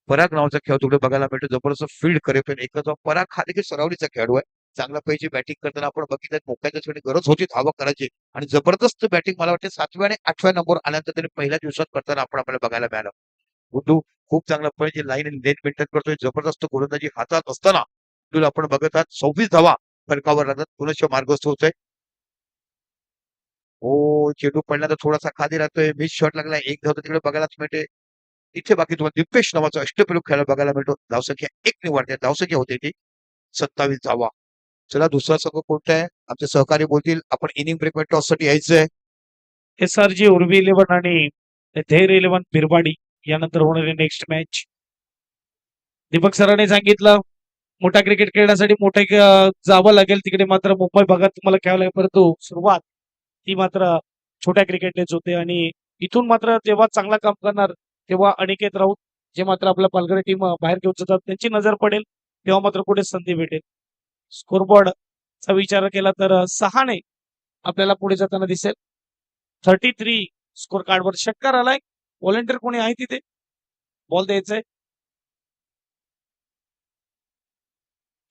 पराग नावाचा खेळ तुकडे बघायला मिळतो. जबरदस्त फील्ड करेपर्यंत एकच पराग हा देखील सरावलीचा खेळाडू आहे. चांगला पैकी बॅटिंग करताना आपण बघितलं मोक्याच्या क्षणी गरज होती धावा करायची आणि जबरदस्त बॅटिंग मला वाटते 7व्या आणि 8व्या नंबर आल्यानंतर त्यांनी पहिल्या दिवसात करताना आपण आपल्याला बघायला मिळालं. गुड्डू खूप चांगला पळची लाईन आणि लेन मेंटेन करतोय. जबरदस्त गोलंदाजी हातात असताना गुड्डूला आपण बघत आहात 26 धावा फलकावर राहतात. पुनश्च मार्गस्थ होतोय. हो चेंडू पडल्यानंतर थोडासा खाली राहतोय. मिस शॉट लागला. एक धाव तिकडे बघायलाच मिळते. इथे बाकी तुम्हाला दिपेश नावाचा अष्टपैलू खेळायला बघायला मिळतो. धावसंख्या 1 ने वाढते. धावसंख्या होते ती 27 धावा. चला दुसरा संघ कोणता आहे. आमचे सहकारी बोलतील आपण इनिंग ब्रेक टॉस साठी यायचंय. SRG उर्वी 11 आणि धेर 11 बिरबाडी यानंतर होणारी नेक्स्ट मॅच. दीपक सरांनी सांगितलं मोठा क्रिकेट खेळण्यासाठी मोठे जावं लागेल. तिकडे मात्र मुंबई भागात तुम्हाला खेळावं लागेल. परंतु सुरुवात ती मात्र छोट्या क्रिकेटनेच होते आणि इथून मात्र जेव्हा चांगला काम करणार तेव्हा अनिकेत राऊत जे मात्र आपल्या पालघर टीम बाहेर घेऊन जातात त्यांची नजर पडेल तेव्हा मात्र पुढे संधी भेटेल. स्कोरबोर्डचा विचार केला तर 6 ने आपल्याला पुढे जाताना दिसेल. 33 स्कोर कार्डवर षटकार आलाय. व्हॉलेंटियर कोणी आहे तिथे बॉल द्यायचंय.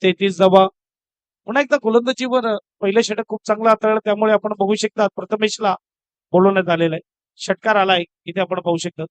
33 धावा. पुन्हा एकदा गोलंदाजीवर पहिलं षटक खूप चांगलं हाताळलं त्यामुळे आपण बघू शकता प्रथमेशला बोलवण्यात आलेलं आहे. षटकार आलाय इथे आपण पाहू शकता.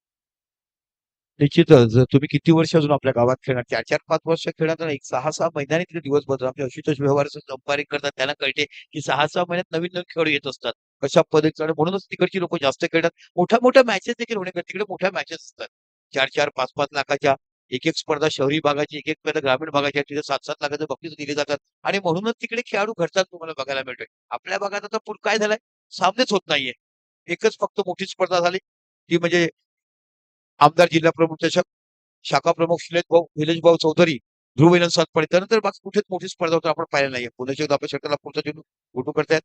निश्चितच जर तुम्ही किती वर्ष अजून आपल्या गावात खेळणार 4-4-5 वर्ष खेळणार नाही. 6-6 महिन्यांनी तिथे दिवस बदल. आमचे आशुतोष व्यवहाराचं अंपायरिंग करतात त्यांना कळते की 6-6 महिन्यात नवीन नवीन खेळाडू येत असतात. कशा पद्धतीने आणि म्हणूनच तिकडची लोक जास्त खेळतात. मोठ्या मोठ्या मॅचेस देखील होणे तिकडे मोठ्या मॅचेस असतात. 4-4 5-5 लाखाच्या एक स्पर्धा शहरी भागाची एक स्पर्धा ग्रामीण भागाची तिथे 7-7 लाखाचे बक्षीस दिले जातात आणि म्हणूनच तिकडे खेळाडू घडतात तुम्हाला बघायला मिळतोय. आपल्या भागात आता पूर काय झालाय सामनेच होत नाहीये. एकच फक्त मोठी स्पर्धा झाली ती म्हणजे आमदार जिल्हा प्रमुख चषक शाखा प्रमुख निलेश भाऊ चौधरी ध्रुव वेलन सातपाडी. त्यानंतर बाकी कुठेच मोठी स्पर्धा होता आपण पाहिलं नाहीये. पुण्याच्या आपल्या षटकाला पुढचा चेंडू गुटू करतायत.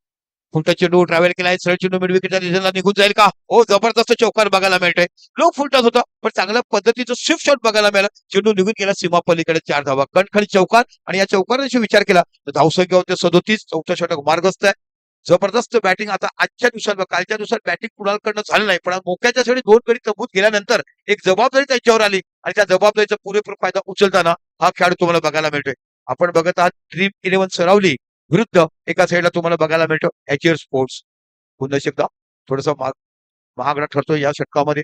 पुढचा चेंडू ट्रॅव्हल केलाय. सरळ चेंडू मिड विकेटच्या दिशेला निघून जाईल का. हो जबरदस्त चौकार बघायला मिळतोय. लो फुलटॉस होता पण चांगल्या पद्धतीचं स्विफ्ट शॉट बघायला मिळाला. चेंडू निघून गेला सीमा पलीकडे 4 धावा. कणखणी चौकार आणि या चौकाराचा विचार केला तर धावसंख्या होते 37. चौथा षटक मार्गस्थ आहे. जबरदस्त बॅटिंग आता आजच्या दिवसात कालच्या दिवसात बॅटिंग कुणाकडनं झालं नाही पण मोक्याच्या क्षणी 2 गडी तबूत गेल्यानंतर एक जबाबदारी त्यांच्यावर आली आणि त्या जबाबदारीचा पुरेपूर फायदा उचलताना हा खेळाडू तुम्हाला बघायला मिळतोय. आपण बघत आहात ड्रीम 11 सरावली विरुद्ध एका साईडला तुम्हाला बघायला मिळतो एचएर स्पोर्ट्स. पुन्हा एकदा थोडासा महागडा ठरतो या षटकामध्ये.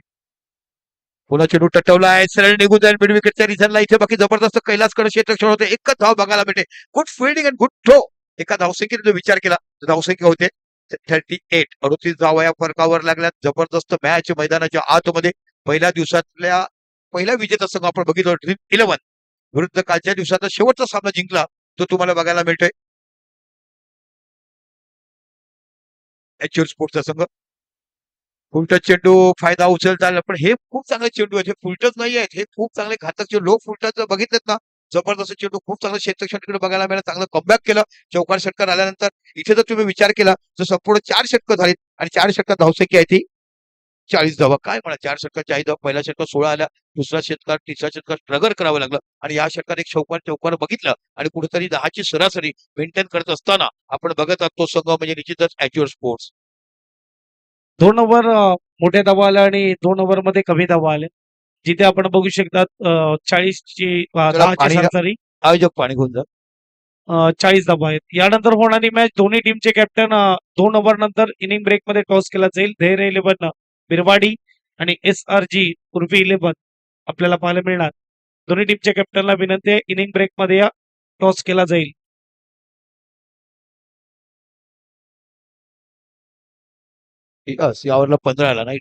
पुन्हा चेंडू टटवला आहे, सरळ निघून जाईल मिड विकेटच्या रिझनला. इथे बाकी जबरदस्त कैलासकडे क्षेत्ररक्षण होते. एकच धाव बघायला मिळते. Good fielding and good throw. एका धावसंख्येने जो विचार केला तर धावसंख्या होते 38. 38 धावा या फरकावर लागल्यात. जबरदस्त मॅच मैदानाच्या आतमध्ये. पहिल्या दिवसातल्या पहिला विजेता संघ आपण बघितलं ड्रीम 11 विरुद्ध कालच्या दिवसाचा शेवटचा सामना जिंकला तो तुम्हाला बघायला मिळतोय एचएर स्पोर्ट्सचा संघ. फुलटच चेंडू फायदा उचलता आला, पण हे खूप चांगले चेंडू आहेत. हे फुलटच नाही आहेत, हे खूप चांगले घातक चेंडू. लो फुलटच बघितलेत ना, जबरदस्त चेंडू. खूप चांगलं क्षेत्ररक्षण तिकडे बघायला मिळालं. चांगलं कमबॅक केलं चौकार षटकार आल्यानंतर. इथे जर तुम्ही विचार केला तर संपूर्ण 4 षटकं झालीत आणि 4 षटकात धावसंख्या आहे ती 40 धावा. काय म्हणा 4 षटकात 40 धावा. पहिल्या षटकात 16 आल्या, दुसऱ्या षटकात तिसऱ्या षटकात स्ट्रगल करावं लागलं आणि या षटकात एक चौकार बघितलं आणि कुठेतरी 10ची सरासरी मेंटेन करत असताना आपण बघत आहोत तो संघ म्हणजे निश्चितच एचएर स्पोर्ट्स. 2 ओव्हर मोठ्या धावा आल्या आणि 2 ओव्हर मध्ये कमी धावा आल्या. जिथे आपण बघू शकतात 40ची 10ची पाणी सरासरी आयोजक पाणी घेऊन जा. 40 धावा आहेत. यानंतर होणारी मॅच दोन्ही टीमचे कॅप्टन 2 ओव्हर नंतर इनिंग ब्रेक मध्ये टॉस केला जाईल. धैर्य 11 बिरवाडी आणि SRG उर्फी 11 आपल्याला पाहायला मिळणार. दोन्ही टीमच्या कॅप्टनला विनंती आहे इनिंग ब्रेक मध्ये या टॉस केला जाईल. यावरला 15 आला नाही.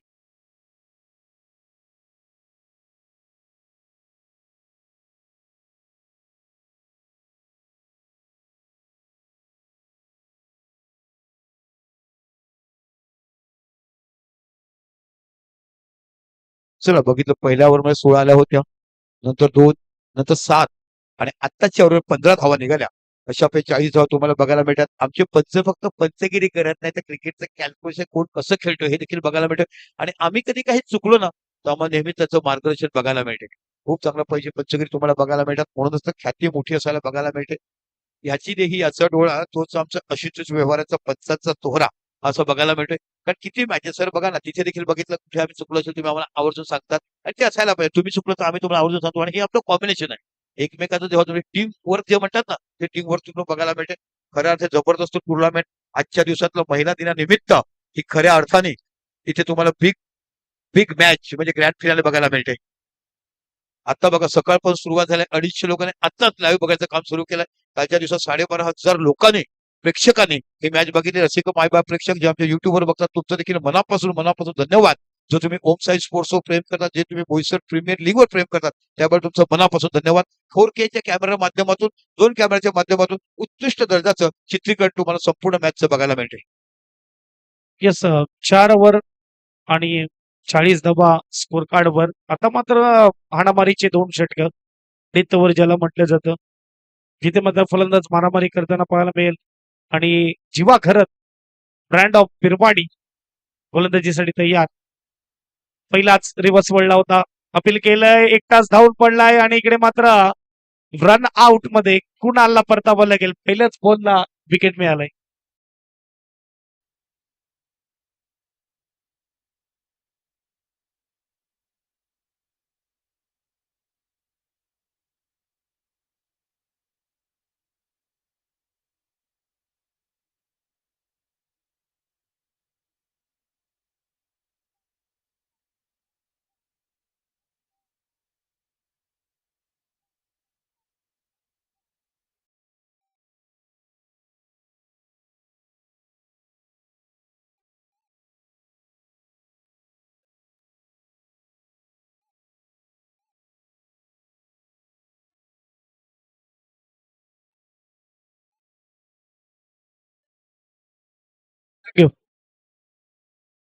चला बघितलं पहिल्या ओव्हरमध्ये 16 आल्या होत्या, नंतर 2, नंतर 7 आणि आत्ताच्या ओव्हरवर 15 धावा निघाल्या. अशा 40 धावा तुम्हाला बघायला मिळतात. आमचे पंच फक्त पंचगिरी करत नाही तर क्रिकेटचं कॅल्क्युलेशन कोण कसं खेळतो हे देखील बघायला मिळतं आणि आम्ही कधी काही चुकलो ना तर आम्हाला नेहमी त्याचं मार्गदर्शन बघायला मिळते. खूप चांगला पाहिजे पंचगिरी तुम्हाला बघायला मिळतात. म्हणूनच तर ख्याती मोठी असायला बघायला मिळते. याची देही याचा डोळा तोच आमचा अशीच व्यवहाराचा पंचांचा तोहरा असं बघायला मिळतोय. कारण किती मॅचेस सर बघा ना तिथे देखील बघितलं कुठे आम्ही चुकलो असेल तुम्ही आम्हाला आवर्जून सांगतात आणि ते असायला पाहिजे. तुम्ही चुकलो तर आम्ही तुम्हाला आवर्जून सांगतो आणि हे आपलं कॉम्बिनेशन आहे. एकमेकाचं जेव्हा तुम्ही टीम वर्क जे म्हणतात ना ते टीम वर्क तुम्हाला बघायला मिळते. खऱ्या अर्थात जबरदस्त टुर्नामेंट आजच्या दिवसातलं महिला दिनानिमित्त ही खऱ्या अर्थाने इथे तुम्हाला बिग बिग मॅच म्हणजे ग्रँड फिनाले बघायला मिळते. आता बघा सकाळपासून सुरुवात झाली. 250 लोकांनी आताच लाईव्ह बघायचं काम सुरू केलंय. कालच्या दिवसात 12,500 लोकांनी प्रेक्षकांनी ही मॅच बघितली. रसिक मायबाप प्रेक्षक जे आमच्या युट्यूबवर बघतात तुमचं देखील मनापासून धन्यवाद. जो तुम्ही ओम साई स्पोर्ट्सवर प्रेम करतात, जे तुम्ही बोईसर प्रीमियर लीगवर प्रेम करतात त्याबद्दल तुमचं मनापासून धन्यवाद. 4Kच्या कॅमेरा माध्यमातून 2 कॅमेऱ्याच्या माध्यमातून उत्कृष्ट दर्जाचं चित्रीकरण तुम्हाला संपूर्ण मॅचचं बघायला मिळते. येस 4 ओव्हर आणि 40 धावा स्कोर कार्डवर. आता मात्र हाणामारीचे 2 षटकं डेथ ओव्हर ज्याला म्हटलं जातं, जिथे मात्र फलंदाज मारामारी करताना पाहायला मिळेल आणि जीवा खरत ब्रँड ऑफ बिरवाडी गोलंदाजीसाठी तयार. पहिलाच रिव्हर्स वळला होता, अपील केलंय, 1 तास धावून पडलाय आणि इकडे मात्र रन आउट मध्ये कुणालला परतावं लागेल. पहिल्याच बॉलला विकेट मिळालाय.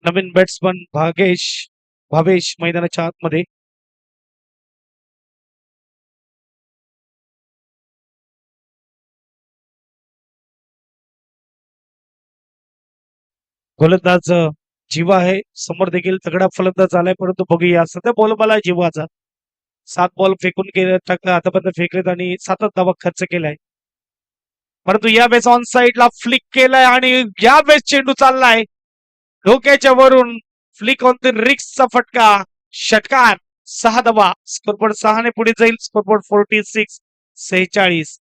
नवीन बॅट्समन भावेश मैदानाच्या आतमध्ये. गोलंदाज जीवा आहे समोर देखील तगडा फलंदाज आलाय, परंतु बघूया सध्या बॉल मला जीवाचा 7 बॉल फेकून गेले आतापर्यंत फेकलेत आणि 7 धावा खर्च केलाय. परंतु या वेळेस ऑन साइडला फ्लिक केलाय आणि या वेळेस चेंडू चाललाय डोक्याच्या वरून. फ्लिक ऑन द रिक्सचा फटका, षटकार. 6 धावा स्कोरबोर्ड 6 ने पुढे जाईल. स्कोरबोर्ड 46 46.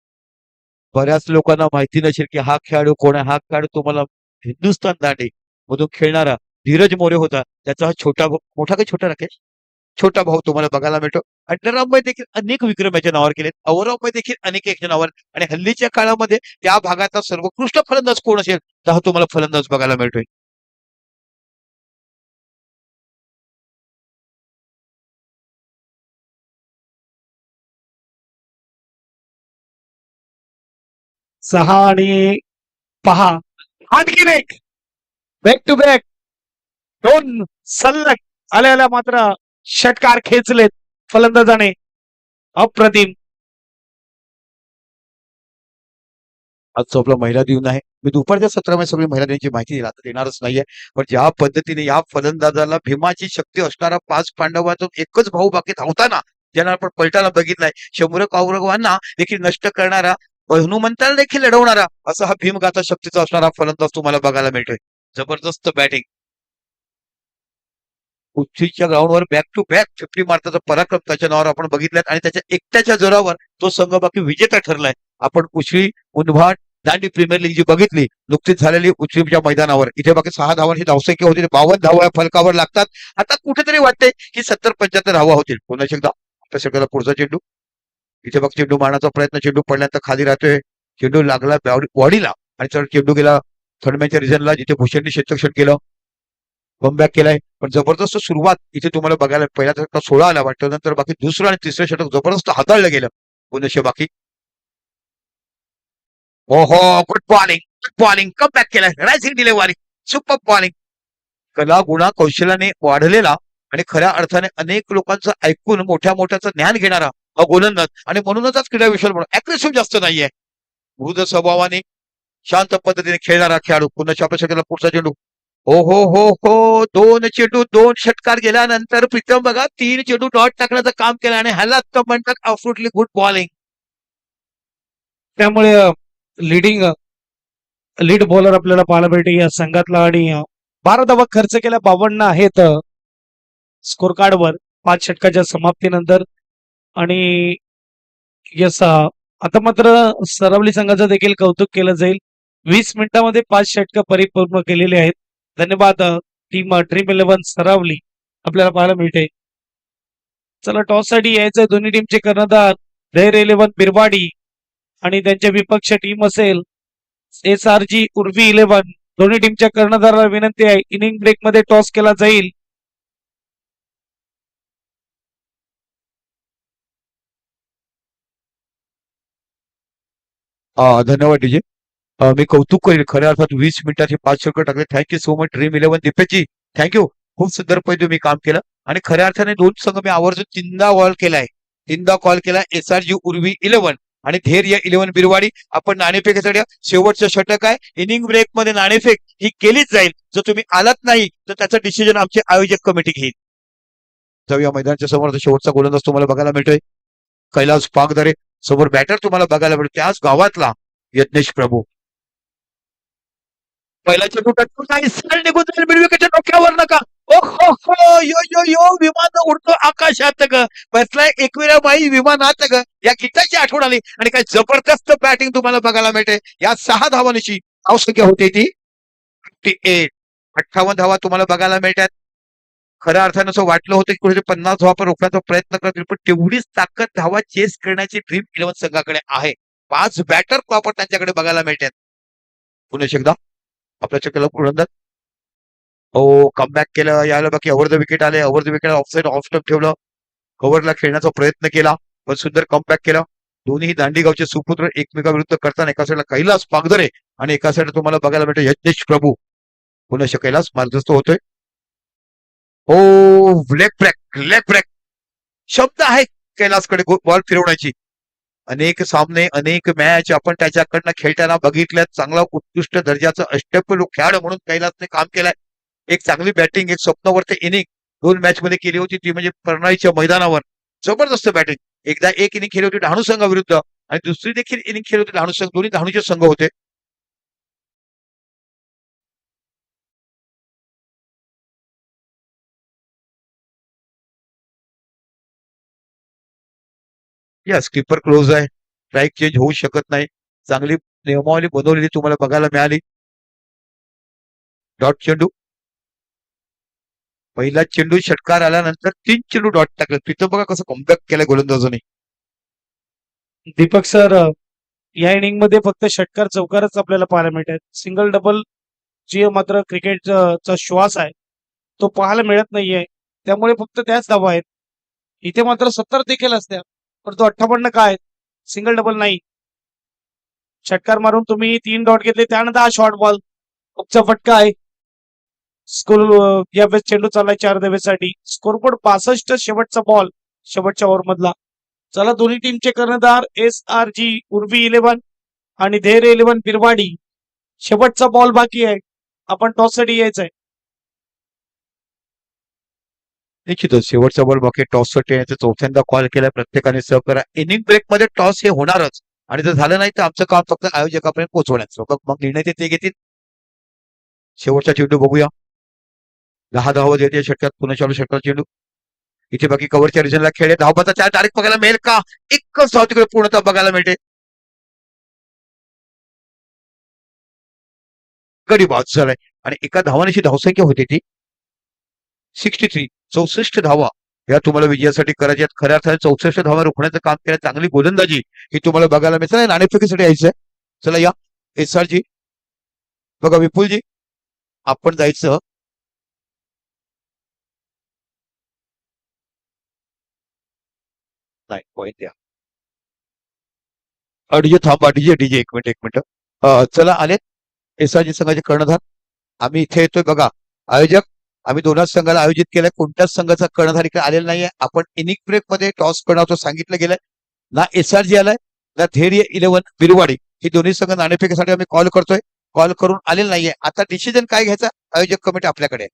बऱ्याच लोकांना माहिती नसेल की हा खेळाडू कोण आहे. हा खेळाडू तुम्हाला हिंदुस्थान दांडे मधून खेळणारा धीरज मोरे होता. त्याचा हा मोठा काही छोटा राकेश छोटा भाऊ तुम्हाला बघायला मिळतो. अंडरआर्ममध्ये देखील अनेक विक्रम याच्या नावावर केलेत. ओव्हरऑलमध्ये देखील अनेक याच्या नावावर आणि हल्लीच्या काळामध्ये त्या भागाचा सर्वोत्कृष्ट फलंदाज कोण असेल तर हा तुम्हाला फलंदाज बघायला मिळतोय. सहा आणि पहा आणखीन एक बॅक टू बॅक दोन सलग आल्या मात्र षटकार खेचलेत फलंदाजाने. अप्रतिम. आजचा आपला महिला दिन आहे. मी दुपारच्या सत्रामध्ये सगळी महिला दिनाची माहिती दिला आता देणारच नाहीये. पण ज्या पद्धतीने या फलंदाजाला भीमाची शक्ती असणारा 5 पांडवातून एकच भाऊ बाकी धावताना ज्यांना आपण पलटाला बघितलाय, 100 कौरवांना देखील नष्ट करणारा, हनुमंताला देखील लढवणारा असा हा भीमगाथा शक्तीचा असणारा फलंदाज तुम्हाला बघायला मिळतोय. जबरदस्त बॅटिंग. उच्चीच्या ग्राउंडवर बॅक टू बॅक 50 मारण्याचा पराक्रम त्याच्या नावावर आपण बघितलाय आणि त्याच्या एकट्याच्या जोरावर तो संघ बाकी विजेता ठरलाय. आपण उचळी उन्भाट दांडी प्रीमियर लीग जी बघितली नुकतीच झालेली उचलीच्या मैदानावर इथे बाकी 6 धावांची धावसंख्या होती. 52 धावा फलकावर लागतात. आता कुठेतरी वाटतंय की 70-75 धावा होतील. पुन्हा एकदा आपल्या सगळ्याला पुढचा चेंडू इथे बघ चेंडू मारण्याचा प्रयत्न. चेंडू पडल्यानंतर खाली राहतोय. चेंडू लागला बॉडीला आणि चढ चेंडू गेला थर्ड मॅचच्या रिझनला जिथे भूषणने शतक केलं. कमबॅक केलाय पण जबरदस्त सुरुवात इथे तुम्हाला बघायला पहिल्या षटकात 16 आला वाटतं. नंतर बाकी दुसरं आणि तिसरं षटक जबरदस्त हाताळलं गेलं पुन्हा बाकी. ओहो गुड बॉलिंग कमबॅक केलाय. Rising delivery super bowling. कला गुणा कौशल्याने वाढलेला आणि खऱ्या अर्थाने अनेक लोकांचं ऐकून मोठ्या मोठ्याचं ज्ञान घेणारा हा गोलंदाज आणि म्हणूनच आज क्रीडा विषय म्हणून अग्रेसिव्ह जास्त नाहीये. मृद स्वभावाने शांत पद्धतीने खेळणारा खेळाडू. पुन्हा आपल्या सगळ्याला पुढचा चेंडू. हो हो हो हो 2 चेंडू 2 षटकार गेल्यानंतर प्रीतम बघा 3 चेंडू डॉट टाकण्याचं काम केलं आणि ह्याला म्हणतात अब्सोल्युटली गुड बॉलिंग. त्यामुळे लीड बॉलर आपल्याला पाहायला भेटे या संघातला आणि 12 धावा खर्च केल्या 52 आहेत स्कोर कार्डवर 5 षटकाच्या समाप्तीनंतर. आणि यस आता मात्र सरावली संघाचं देखील कौतुक केलं जाईल. 20 मिनिटांमध्ये 5 षटकं परिपूर्ण केलेली आहेत. धन्यवाद टीम ड्रीम 11 सरावली आपल्याला पाहायला मिळते. चला टॉस साठी यायचंय दोन्ही टीमचे कर्णधार धैर्य 11 बिरवाडी आणि त्यांच्या विपक्ष टीम असेल SRG उर्वी 11. दोन्ही टीमच्या कर्णधाराला विनंती आहे इनिंग ब्रेक मध्ये टॉस केला जाईल. धन्यवाद डीजे. मी कौतुक करेल खऱ्या अर्थात 20 मिनिटाचे 5 षटकं टाकले. थँक्यू सो मच ड्रीम 11 दीपेशजी. थँक्यू. खूप सुंदर पद्धतीने तुम्ही काम केलं आणि खऱ्या अर्थाने 2 संघ मी आवर्जून 3दा कॉल केलाय. 3दा कॉल केला SRG उर्वी 11 आणि धैर्य 11 बिरवाडी. आपण नाणेफेकीसाठी शेवटचं षटक आहे. इनिंग ब्रेक मध्ये नाणेफेक ही केलीच जाईल. जर तुम्ही आलात नाही तर त्याचं डिसिजन आमची आयोजक कमिटी घेईल. जाऊया मैदानाच्या समोर शेवटचा गोलंदाज तुम्हाला बघायला मिळतोय कैलास पागदरे. समोर बॅटर तुम्हाला बघायला मिळतो त्याच गावातला यज्ञेश प्रभू. पहिला चेंडू टचून नाही सरळ निघून जाईल मिडविकेटच्या डोक्यावर नका. ओ हो हो यो यो यो विमान उडतो आकाशात ग बसलाय एकविरा बाई विमानात ग. या गीताची आठवण आली आणि काय जबरदस्त बॅटिंग तुम्हाला बघायला मिळते. या 6 धावांची धावसंख्या होती ती 58. 58 धावा तुम्हाला बघायला मिळतात. खऱ्या अर्थानं असं वाटलं होतं की कुठे 50 धावा पण रोखण्याचा प्रयत्न करतील पण तेवढीच ताकद धावा चेस करण्याची ड्रीम 11 संघाकडे आहे. 5 बॅटर प्रॉपर त्यांच्याकडे बघायला मिळतात. पुन्हा एकदा आपल्या चक्करला गोलंदाज. हो कमबॅक केलं यायला बाकी ओव्हर द विकेट आले. Over the wicket offside off stump ठेवलं. कव्हरला खेळण्याचा प्रयत्न केला पण सुंदर कमबॅक केला. दोन्ही दांडीगावचे सुपुत्र एकमेकाविरुद्ध करताना एका साईडला कैलास पागदरे आणि एका साईडला तुम्हाला बघायला मिळतं यज्ञेश प्रभू. पुन्हा कैलास मार्गस्थ होतोय. हो लेग ब्रेक शब्द आहे कैलासकडे बॉल फिरवण्याची. अनेक सामने अनेक मॅच आपण त्याच्याकडनं खेळताना बघितल्यात. चांगला उत्कृष्ट दर्जाचं अष्टपैलू खेळाडू म्हणून कैलासने काम केलंय. एक चांगली बॅटिंग एक स्वप्नवरती इनिंग 2 मॅच मध्ये केली होती ती म्हणजे परनाईच्या मैदानावर. जबरदस्त बॅटिंग. एकदा एक इनिंग खेळली होती डहाणू संघाविरुद्ध आणि दुसरी देखील इनिंग खेळली होती डहाणू संघ. दोन्ही डहाणूचे संघ होते. या स्किपर क्लोज आहे. स्ट्राईक चेंज होऊ शकत नाही. चांगली नियमावली बनवलेली तुम्हाला बघायला मिळाली. डॉट चेंडू, पहिला चेंडू षटकार आल्यानंतर 3 चेंडू डॉट टाकले. तिथं बघा कसं कमबॅक केलं गोलंदाजांनी. दीपक सर, या इनिंग मध्ये फक्त षटकार चौकारच आपल्याला पाहायला मिळतात. सिंगल डबल जे मात्र क्रिकेटचा श्वास आहे तो पाहायला मिळत नाहीये. त्यामुळे फक्त त्याच धावा आहेत. इथे मात्र 70 देखील असत्या, परंतु 58 काय सिंगल डबल नाही. षटकार मारून तुम्ही 3 डॉट घेतले, त्यानंतर हा शॉर्ट बॉल चा फटका आहे. स्कोर या वेळेस चेंडू चाललाय 4 धावेसाठी. स्कोरबोर्ड 65, शेवटचा बॉल शेवटच्या ओव्हर मधला. चला, दोन्ही टीमचे कर्णधार SRG उर्वी 11 आणि धैर्य 11 बिरवाडी. शेवटचा बॉल बाकी आहे. आपण टॉस साठी यायचंय. निश्चितच शेवटचा बॉल बाकी टॉस साठी यायचं. चौथ्यांदा कॉल केला, प्रत्येकाने सहकार्य. इनिंग ब्रेक मध्ये टॉस हे होणारच आणि जर झालं नाही तर आमचं काम फक्त आयोजकापर्यंत पोहोचवण्याचं. मग निर्णय ते घेतील. शेवटचा चेंडू बघूया. 10 धावा देते षटकात, पुन्हा चालू षटकार चेंडू. इथे बाकी कव्हरच्या रिजनला खेळ आहे. धावबाचा 4 तारीख बघायला मिळेल का? एकच धाव तिकडे पूर्णतः बघायला मिळते. गडी बाद झालाय आणि एका धावानेची धावसंख्या होती ती 63. 64 धावा या तुम्हाला विजयासाठी करायच्या आहेत. खऱ्या अर्थाने 64 धावा रोखण्याचं काम केलं. चांगली गोलंदाजी ही तुम्हाला बघायला मिळते. नाणेफेकीसाठी यायचंय. चला या SRG बघा, विपुलजी आपण जायचं. नाही, पॉईंट द्या. डीजे थांबा, डीजे डीजे एक मिनिट. चला आलेत SRG संघाचे कर्णधार. आम्ही इथे येतोय बघा. आयोजक, आम्ही दोनच संघाला आयोजित केलंय. कोणत्याच संघाचा कर्णधार इकडे आलेला नाहीये. आपण इनिंग ब्रेक मध्ये टॉस करण्याचं सांगितलं गेलंय. ना SRG आलाय ना धैर्य 11 बिरवाडी. ही दोन्ही संघ नाणेफेकीसाठी आम्ही कॉल करतोय. कॉल करून आलेला नाहीये. आता डिसिजन काय घ्यायचा? आयोजक कमिटी आपल्याकडे आहे.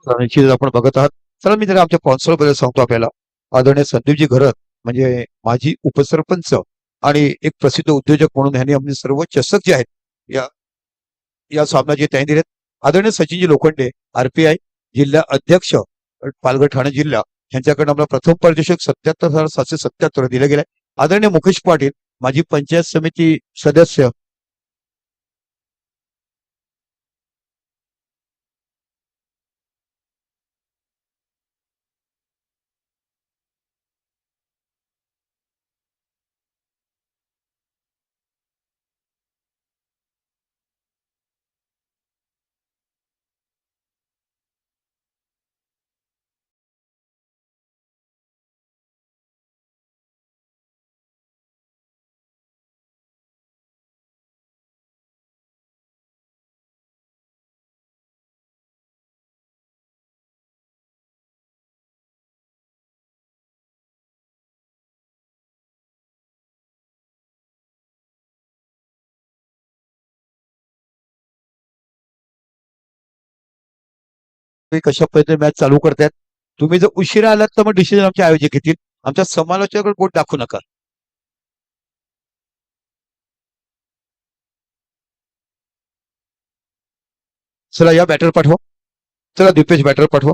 निश्चितच आपण बघत आहात. चला मी जरा आमच्या कॉन्सोल बद्दल सांगतो आपल्याला. आदरणीय संदीपजी घरत म्हणजे माजी उपसरपंच आणि एक प्रसिद्ध उद्योजक म्हणून यांनी आम्ही सर्व चषक जे आहेत या या सामन्याचे त्यांनी दिलेत. आदरणीय सचिनजी लोखंडे RPI जिल्हा अध्यक्ष पालघर ठाणे जिल्हा यांच्याकडून आम्हाला प्रथम पारितोषिक 77,777 दिले गेले. आदरणीय मुकेश पाटील माजी पंचायत समिती सदस्य कशा पद्धतीने मॅच चालू करतायत. तुम्ही जर उशिरा आलात तर मग डिसिजन आमचे आयोजक घेतील. आमच्या समालोचकाकडे बोट दाखवू नका. चला या बॅटर पाठवा. चला दीपेश बॅटर पाठवा.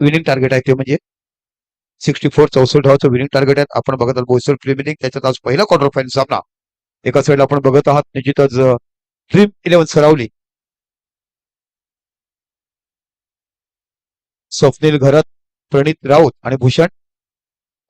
विनिंग टार्गेट आहे ते म्हणजे 64 64 धावाचं विनिंग टार्गेट आहे. आपण बघत आहात बोईसर प्रीमियर त्याच्यात आज पहिला क्वार्टर फायनल सामना. एका साईडला आपण बघत आहात निश्चितच ड्रीम 11 सरावली, स्वप्नील घरत, प्रणित राऊत आणि भूषण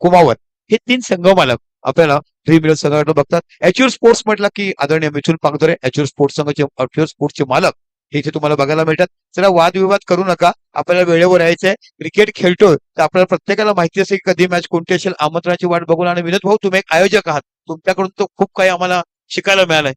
कुमावत हे 3 संघ मालक आपल्याला ड्रीम 11 संघाकडे बघतात. ॲच्युअर स्पोर्ट्स म्हटलं की आदरणीय मिथुन पांगदरे ॲच्युअर स्पोर्ट्स संघाचे ॲच्युअर स्पोर्ट्सचे मालक हे इथे तुम्हाला बघायला मिळतात. चला वादविवाद करू नका, आपल्याला वेळेवर यायचंय. क्रिकेट खेळतोय तर आपल्याला प्रत्येकाला माहिती असेल कधी मॅच कोणती असेल, आमंत्रणाची वाट बघून. आणि विनोद भाऊ, तुम्ही एक आयोजक आहात, तुमच्याकडून तो खूप काही आम्हाला शिकायला मिळालंय.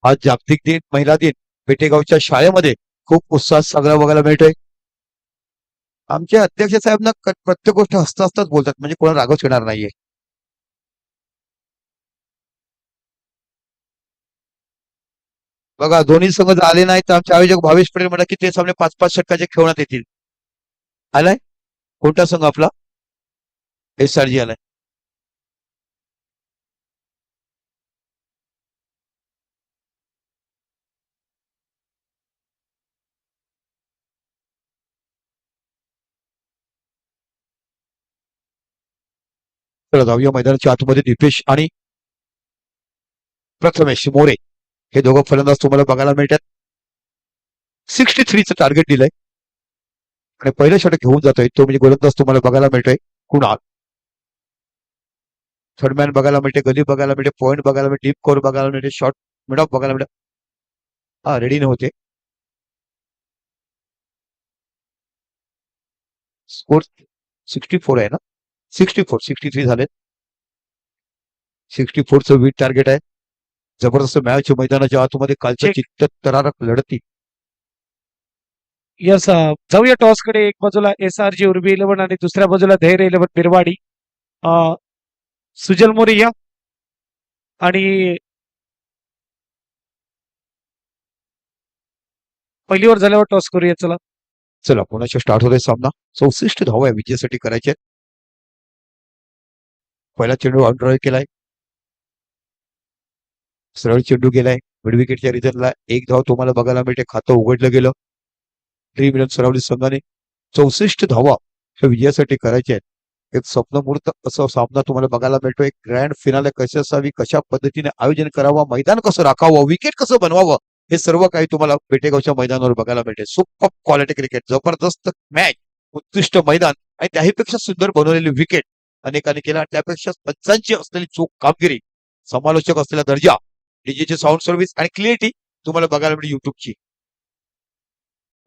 आज जागतिक दिन, महिला दिन पेटेगावच्या शाळेमध्ये खूप उत्साह साजरा बघायला मिळतोय. आमचे अध्यक्ष साहेब ना प्रत्येक गोष्ट हसता हसताच बोलतात, म्हणजे कोणाला रागच येणार नाहीये. बघा, दोन्ही संघ आले नाही तर आमचे आयोजक भावेश पटेल म्हणा की ते सामने 5-5 षटकाचे खेळण्यात येतील. आलाय कोणता संघ आपला? SRG आलाय. चला जाऊया मैदानाच्या आतमध्ये. दीपेश आणि प्रथमेश मोरे हे दोघं फलंदाज तुम्हाला बघायला मिळतात. 63चं टार्गेट दिलंय आणि पहिलं षटक घेऊन जातोय तो म्हणजे गोलंदाज तुम्हाला बघायला मिळतोय कुणाल. थर्डमॅन बघायला मिळते, गली बघायला मिळते, पॉईंट बघायला मिळते, डीप कोर बघायला मिळते, शॉर्ट मिड ऑफ बघायला मिळते. हा, रेडी नव्हते. स्कोर 64 आहे ना? 64, 63 झाले. 64चं वीट टार्गेट आहे. जबरदस्त मॅच मैदानाच्या आतमध्ये कालच्या चेक. चित्त तरारक लढती. यस, जाऊया टॉस कडे. एक बाजूला SRG उर्बी 11 आणि दुसऱ्या बाजूला धैर्य 11 बिरवाडी. सुजल मोरे या आणि पहिली ओव्हर झाल्यावर टॉस करूया. चला चला पुण्याच्या स्टार्ट होतोय सामना. 64 धावा विजयासाठी करायचे. पहिला चेंडू ऑन केलाय, सरळ चेंडू गेलाय मिड विकेटच्या रिझनला. एक धाव तुम्हाला बघायला मिळते, खातं उघडलं गेलं. ड्रीम इलेव्हन सरावली संघाने 64 धावा ह्या विजयासाठी करायच्या आहेत. एक स्वप्नमूर्त असा सामना तुम्हाला बघायला मिळतो. एक ग्रँड फिनाले कशी असावी, कशा पद्धतीने आयोजन करावं, मैदान कसं राखावं, विकेट कसं बनवावं, हे सर्व काही तुम्हाला पेटेगावच्या मैदानावर बघायला मिळते. सुपर क्वालिटी क्रिकेट, जबरदस्त मॅच, उत्कृष्ट मैदान आणि त्याहीपेक्षा सुंदर बनवलेली विकेट अनेकांनी केला. त्यापेक्षा पंचांची असलेली चोख कामगिरी, समालोचक असलेला दर्जा, डीजेची साऊंड सर्व्हिस आणि क्लिअरिटी तुम्हाला बघायला मिळते युट्यूबची.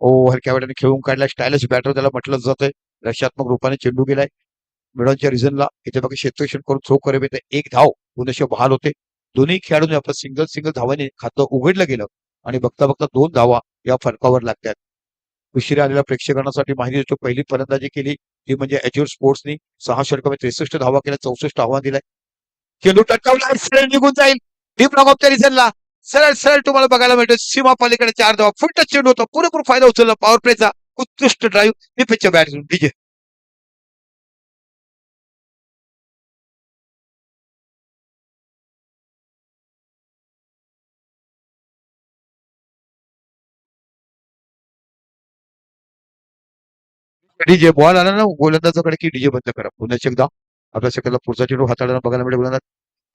ओ, हलक्या वेळाने खेळून काढला, स्टायलिश बॅटर त्याला म्हटलं जातंय. रक्षात्मक रूपाने चेंडू गेलाय मिडॉनच्या रिझनला. इथे बघा क्षेत्ररक्षण करून थ्रो करे येते. एक धाव पुण्याचे बहाल होते. दोन्ही खेळाडूंनी आपलं सिंगल सिंगल धावाने खातं उघडलं गेलं आणि बघता बघता 2 धावा या फलकावर लागतात. उशिरा आलेल्या प्रेक्षकांसाठी माहिती देतो, पहिली फलंदाजी केली ती म्हणजे अॅज्युअर स्पोर्ट्सनी. 6 षटकामध्ये 63 धावा केल्या, 64 आव्हान दिलाय. चेंडू टटकावला, सरळ निघून जाईल डीप लॉग ऑफच्या रिझनला. सरळ सरळ तुम्हाला बघायला मिळतो सीमा पलीकडे 4 धावा. फुल चेंडू होता, पुरेपूर फायदा उचलला पॉवर प्लेचा. उत्कृष्ट ड्राईव्ह दीपेशच्या बॅटमॅन डीजे. डीजे बॉल आला ना गोलंदाजाकडे की डीजे बंद करा. पुन्हा एकदा आपल्या सेकंदला पुढचा चेंडू हाताळताना बघायला मिळेल. गोलंदाज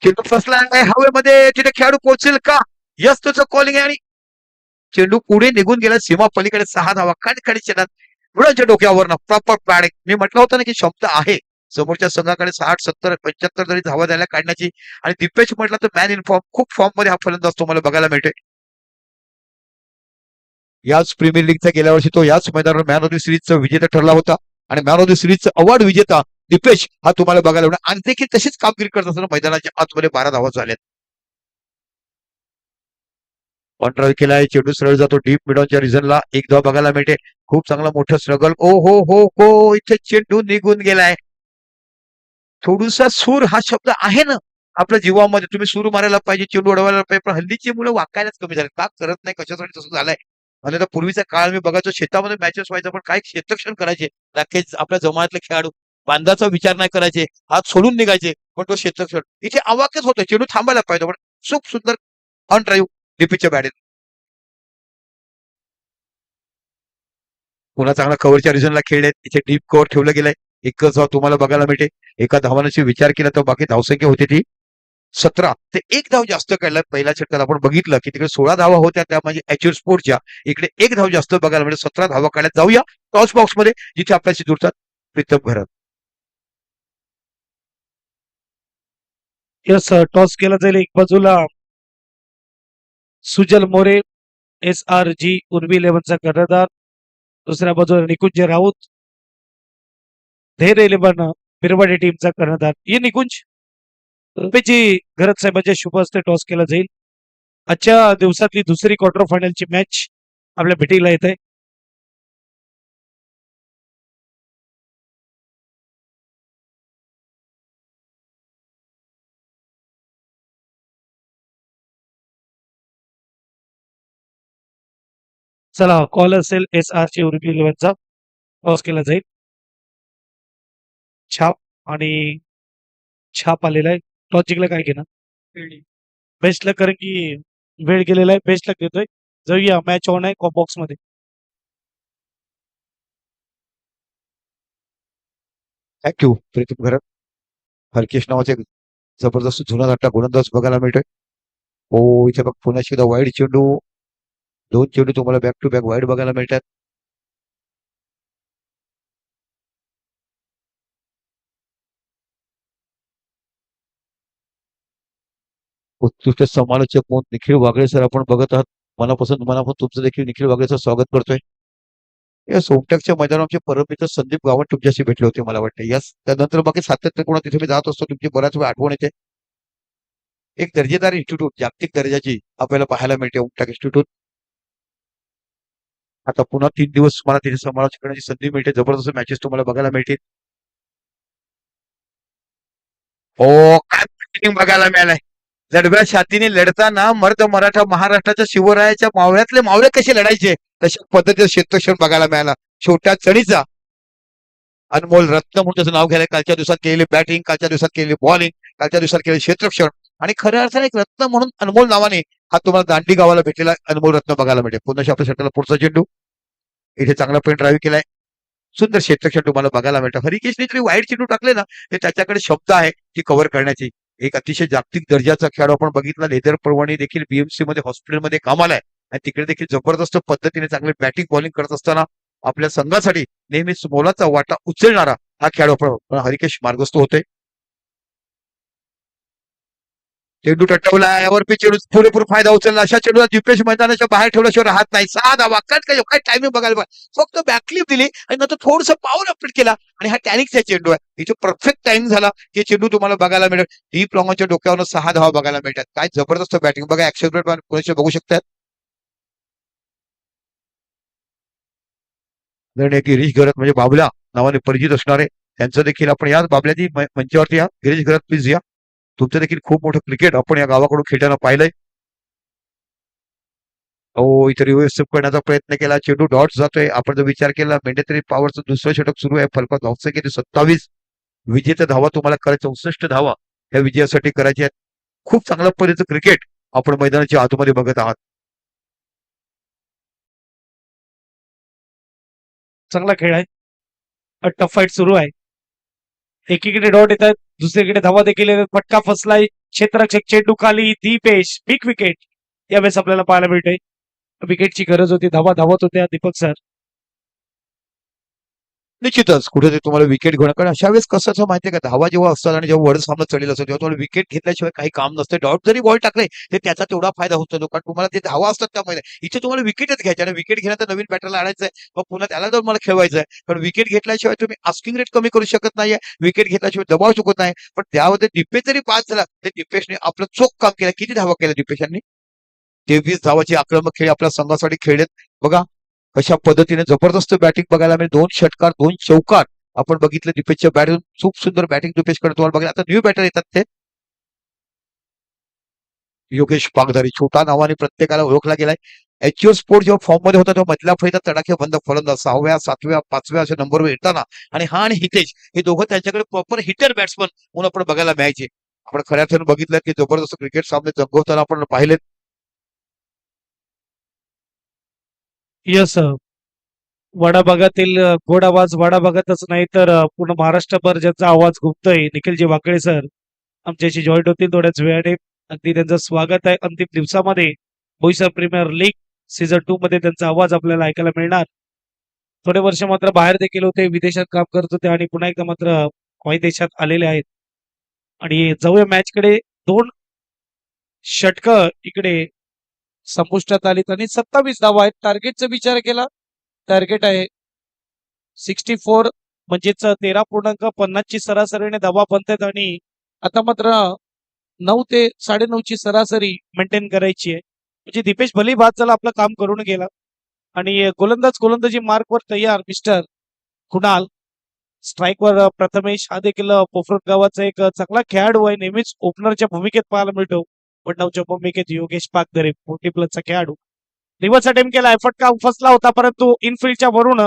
चेंडू फसला आहे हवेमध्ये, तिथे खेळाडू पोहोचेल का? यस, तुझं कॉलिंग आहे आणि चेंडू पुढे निघून गेला सीमा पलीकडे. 6 धावा खडखडी चेंडात मुलांच्या डोक्यावर ना प्रॉपर पॅडिंग. मी म्हटलं होतं ना की क्षमता आहे समोरच्या संघाकडे 60, 70, 75 जरी धावा द्यायला काढण्याची. आणि दीपेश म्हटलं तर मॅन इन फॉर्म, खूप फॉर्म मध्ये हा फलंदाज तुम्हाला बघायला मिळतोय. याच प्रीमियर लीगचा गेल्या वर्षी तो याच मैदानावर मॅन ऑफ द सिरीजचा विजेता ठरला होता आणि मॅन ऑफ द सिरीजचा अवॉर्ड विजेता दीपेश हा तुम्हाला बघायला मिळणार. आणि देखील तशीच कामगिरी करत असताना मैदानाच्या आतमध्ये 12 धावा झाल्यात. कॉन्ट्राय केलाय, चेंडू सरळ जातो डीप मिडॉनच्या रिझनला. एक धाव बघायला मिळते. खूप चांगला मोठं स्ट्रगल. ओ हो हो हो, इथे चेंडू निघून गेलाय. थोडासा सूर हा शब्द आहे ना आपल्या जीवामध्ये, तुम्ही सूर मारायला पाहिजे, चेंडू उडवायला पाहिजे, पण हल्लीची मुलं वाकायलाच कमी झाले. का करत नाही, कशासाठी तसं झालंय? आणि आता पूर्वीचा काळ मी बघायचो, शेतामध्ये मॅचेस व्हायचा पण काय क्षेत्ररक्षण करायचे. नक्कीच आपल्या जमातले खेळाडू बांधाचा विचार नाही करायचे, हात सोडून निघायचे, पण तो क्षेत्ररक्षण इथे अवाक्यच होतं. चेंडू थांबायला पाहिजे, पण खूप सुंदर ऑन ड्राईव्ह डीपीच्या बॅट. पुन्हा चांगला कव्हरच्या रिझनला खेळले, इथे डीप कव्हर ठेवलं गेलंय. एकच धाव तुम्हाला बघायला मिळते. एका धावांची विचार केला तर बाकी धावसंख्या होती ती 17. ते एक धाव जास्त काढला पहिल्या षटकात. आपण बघितलं की तिकडे 16 धावा होत्या त्या म्हणजे एचर स्पोर्टच्या. इकडे एक धाव जास्त बघायला मिळते. 17 धावा काढल्यात. जाऊया टॉस बॉक्स मध्ये जिथे आपल्याशी जुळतात प्रीतम घरात. यस टॉस केला जाईल. एक बाजूला सुजल मोरे SRG उर्वी 11चा कर्णधार, दुसऱ्या बाजूला निकुंज राऊत धेर 11 बिरवाडी टीमचा कर्णधार. ये निकुंज रुपयाची घरत साहेबांच्या शुभ हस्ते टॉस केला जाईल. आजच्या दिवसातली दुसरी क्वार्टर फायनलची मॅच आपल्या भेटीला येत आहे. चला कॉल असेल SRG उर्वी 11चा. टॉस केला जाईल. छाप आणि छाप आलेला आहे. टॉस जिंकला काय घेणार बेस्ट लक, कारण की वेळ गेलेला आहे. बेस्ट लक देतोय. जाऊया मॅच ऑन आहे बॉक्स मध्ये. थँक्यू प्रीतम घरात. हरकेश नावाचे जबरदस्त जुना धाकटा गोलंदाज बघायला मिळतोय. हो इथे बघ पुन्हा एकदा वाईड चेंडू. 2 चेंडू तुम्हाला बॅक टू बॅक वाईड बघायला मिळतात. उत्कृष्ट समालोचक म्हणून निखिल वागळे सर आपण बघत आहात. मनापासून तुमचं देखील निखिल वागळेचं स्वागत करतोय. या सोमटॅकच्या मैदानावर आमचे परममित्र संदीप गावंड तुमच्याशी भेटले होते मला वाटतं. यास त्यानंतर बाकी सातत्य कोणा तिथे मी जात असतो. तुमची बऱ्याच वेळ आठवण येते. एक दर्जेदार इन्स्टिट्यूट जागतिक दर्जाची आपल्याला पाहायला मिळते ओमटॅक इन्स्टिट्यूट. आता पुन्हा 3 दिवस मला तिथे समालोचन करण्याची संधी मिळते. जबरदस्त मॅचेस तुम्हाला बघायला मिळतील. हो काय batting बघायला मिळालंय. लढव्या छातीने लढताना मर्द मराठा महाराष्ट्राच्या शिवरायाच्या मावळ्यातले मावळे कसे लढायचे तशा पद्धतीचं क्षेत्रक्षण बघायला मिळाला. छोट्या चणीचा अनमोल रत्न म्हणून त्याचं नाव घ्यायला. कालच्या दिवसात केलेली बॅटिंग, कालच्या दिवसात केलेली बॉलिंग, कालच्या दिवसात केलेले क्षेत्रक्षण आणि खऱ्या अर्थाने एक रत्न म्हणून अनमोल नावाने हा तुम्हाला दांडी गावाला भेटलेला अनमोल रत्न बघायला मिळेल. पुन्हा आपल्या षटकाला पुढचा चेंडू. इथे चांगला पेन ड्राईव्ह केलाय. सुंदर क्षेत्रक्षण तुम्हाला बघायला मिळतं. हरिकेशने तरी वाईट चेंडू टाकले ना ते त्याच्याकडे शब्द आहे ती कव्हर करण्याची. एक अतिशय जागतिक दर्जाचा खेळाडू आपण बघितला. लेदर परवानी देखील बीएमसी मध्ये हॉस्पिटलमध्ये कामाला आहे आणि तिकडे देखील जबरदस्त पद्धतीने चांगले बॅटिंग बॉलिंग करत असताना आपल्या संघासाठी नेहमीच मोलाचा वाटा उचलणारा हा खेळाडू आपण हरिकेश मार्गस्थ होते. चेंडू टटवला. यावर चेंडू पुरेपूर फायदा उचलला. अशा चेंडूला दीपेश मैदानाच्या बाहेर ठेवल्याशिवाय राहत नाही. 6 धावा. काय टायमिंग बघायला पाहिजे. फक्त बॅकलिप दिली आणि नंतर थोडंसं पावर अपडेट केला आणि हा टॅनिकचा चेंडू आहे. इथे परफेक्ट टाइम झाला की चेंडू तुम्हाला बघायला मिळेल. डीप लॉंगच्या डोक्यावर 6 धावा बघायला मिळतात. काय जबरदस्त बॅटिंग बघा. ऍक्सेलरेट पुरेसे बघू शकतात. गिरीश घरत म्हणजे बाबला नावाने परिचित असणारे त्यांचं देखील आपण याच बाबल्याची मंचावरती या. गिरीश घरत प्लीज या. तुमचं देखील खूप मोठं क्रिकेट आपण या गावाकडून खेळताना पाहिलंय. हो इथे रिव्हर्स करण्याचा प्रयत्न केला. चेंडू डॉट जातोय. आपण जर विचार केला मेंढेतरी पॉवरचं दुसरं षटक सुरू आहे. फलकात धावसंख्या 27. विजेता धावा तुम्हाला करायचं 64 धावा या विजयासाठी करायच्या आहेत. खूप चांगल्या पद्धतीचं क्रिकेट आपण मैदानाच्या आतमध्ये बघत आहात. चांगला खेळ आहे. टफ फाईट सुरू आहे. एकीकडे डॉट येत आहेत, दुसरीकडे धावा देखील येतात. फटका फसलाय. क्षेत्ररक्षक चेंडू खाली. दीपेश बिग विकेट यावेळेस आपल्याला पाहायला मिळते. विकेटची गरज होती. धावा धावत होत्या दीपक सर. निश्चितच कुठेतरी तुम्हाला विकेट घेणं. कारण अशा वेळेस कसं असं माहितीये का धावा जेव्हा असतात आणि जेव्हा वर सामना चढलेला असतो तेव्हा तुम्हाला विकेट घेतल्याशिवाय काही काम नसतं. डॉट जरी बॉल टाकले तर त्याचा तेवढा फायदा होतो. कारण तुम्हाला ते धावा असतात त्यामध्ये इथे तुम्हाला विकेटच घ्यायचे आणि विकेट घेण्याचं नवीन बॅटरला आणायचंय. मग पुन्हा त्याला जर मला खेळवायचंय पण विकेट घेतल्याशिवाय तुम्ही आस्किंग रेट कमी करू शकत नाहीये. विकेट घेतल्याशिवाय दबाव चुकत नाही. पण त्यामध्ये दीपेश जरी पास झाला तर दीपेशने आपलं चोख काम केलं. किती धावा केल्या दीपेशांनी. 23 धावाची आक्रमक खेळी आपल्या संघासाठी खेळलेत. बघा कशा पद्धतीने जबरदस्त बॅटिंग बघायला मिळेल. 2 षटकार 2 चौकार आपण बघितलं दीपेशच्या बॅटिंग. खूप सुंदर बॅटिंग दीपेशकडे तुम्हाला बघायला. आता न्यू बॅटर येतात ते योगेश पागधारी छोटा नावाने प्रत्येकाला ओळखला गेलाय. एचओ स्पोर्ट जेव्हा फॉर्म मध्ये होता तेव्हा मधल्या फळीचा तडाखे बंद फलंदाज 6व्या 7व्या 5व्या अशा नंबरवर येताना आणि हा आणि हितेश हे दोघं त्यांच्याकडे प्रॉपर हिटर बॅट्समन म्हणून आपण बघायला मिळायचे. आपण खऱ्या अर्थाने बघितलं की जबरदस्त क्रिकेट सामने जमवताना आपण पाहिलेत. यस वडा भागातील गोड आवाज वडा भागातच नाही तर पूर्ण महाराष्ट्रभर ज्यांचा आवाज घुमतोय निखिलजी वाकळे सर आमच्याशी जॉईंट होतील थोड्याच वेळाने. अगदी त्यांचं स्वागत आहे अंतिम दिवसामध्ये बोईसर प्रीमियर लीग सीझन 2 मध्ये त्यांचा आवाज आपल्याला ऐकायला मिळणार. थोडे वर्ष मात्र बाहेर देखील होते, विदेशात काम करत होते आणि पुन्हा एकदा मात्र काही देशात आलेले आहेत. आणि जाऊया मॅचकडे. 2 षटकं इकडे संपुष्टात आलीत आणि 27 धावा आहेत. टार्गेटचा विचार केला, टार्गेट आहे 64 म्हणजेच 13.50 ची सरासरीने धावा बनतात आणि आता मात्र 9 ते 9.5 ची सरासरी मेंटेन करायची आहे. म्हणजे दीपेश भलेही बाद झाला, आपलं काम करून गेला. आणि गोलंदाजी मार्कवर तयार मिस्टर कुणाल. स्ट्राईकवर प्रथमेश हा देखील पोफरत गावाचा एक चांगला खेळाडू आहे, नेहमीच ओपनरच्या भूमिकेत पाहायला मिळतो. बटनावच्या भूमिकेत योगेश पागदरे 40 प्लसचा खेळाडू. रिव्हर्स अटेम्प्ट केलाय, फटका फसला होता परंतु इनफिल्डच्या वरून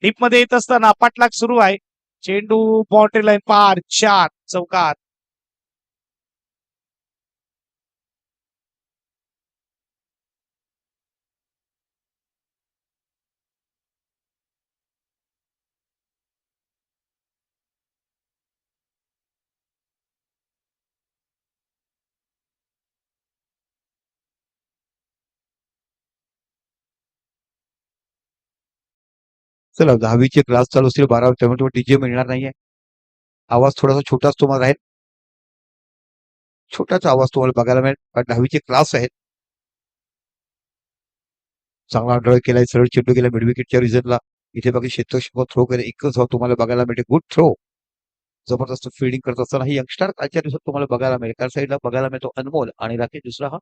डीप मध्ये येत असताना पाठलाग सुरू आहे. चेंडू बाउंड्री लाईन पार 4 चौकात. चला 10वीचे क्लास चालू असतील 12वी त्यामुळे डीजे मिळणार नाहीये. आवाज थोडासा छोटाच तुम्हाला राहील. छोटाचा आवाज तुम्हाला बघायला मिळेल कारण 10वीचे क्लास आहेत. चांगला ड्रॉ केलाय, सरळ चेंडू गेला मिड विकेटच्या रिझनला. इथे बघा क्षेत्ररक्षक थ्रो केले, एकच धाव तुम्हाला बघायला मिळते. Good throw. जबरदस्त फिल्डिंग करत असताना ही यंगस्टर कालच्या दिवसात तुम्हाला बघायला मिळेल. त्या साईडला बघायला मिळतो अनमोल आणि राकेश दुसरा हा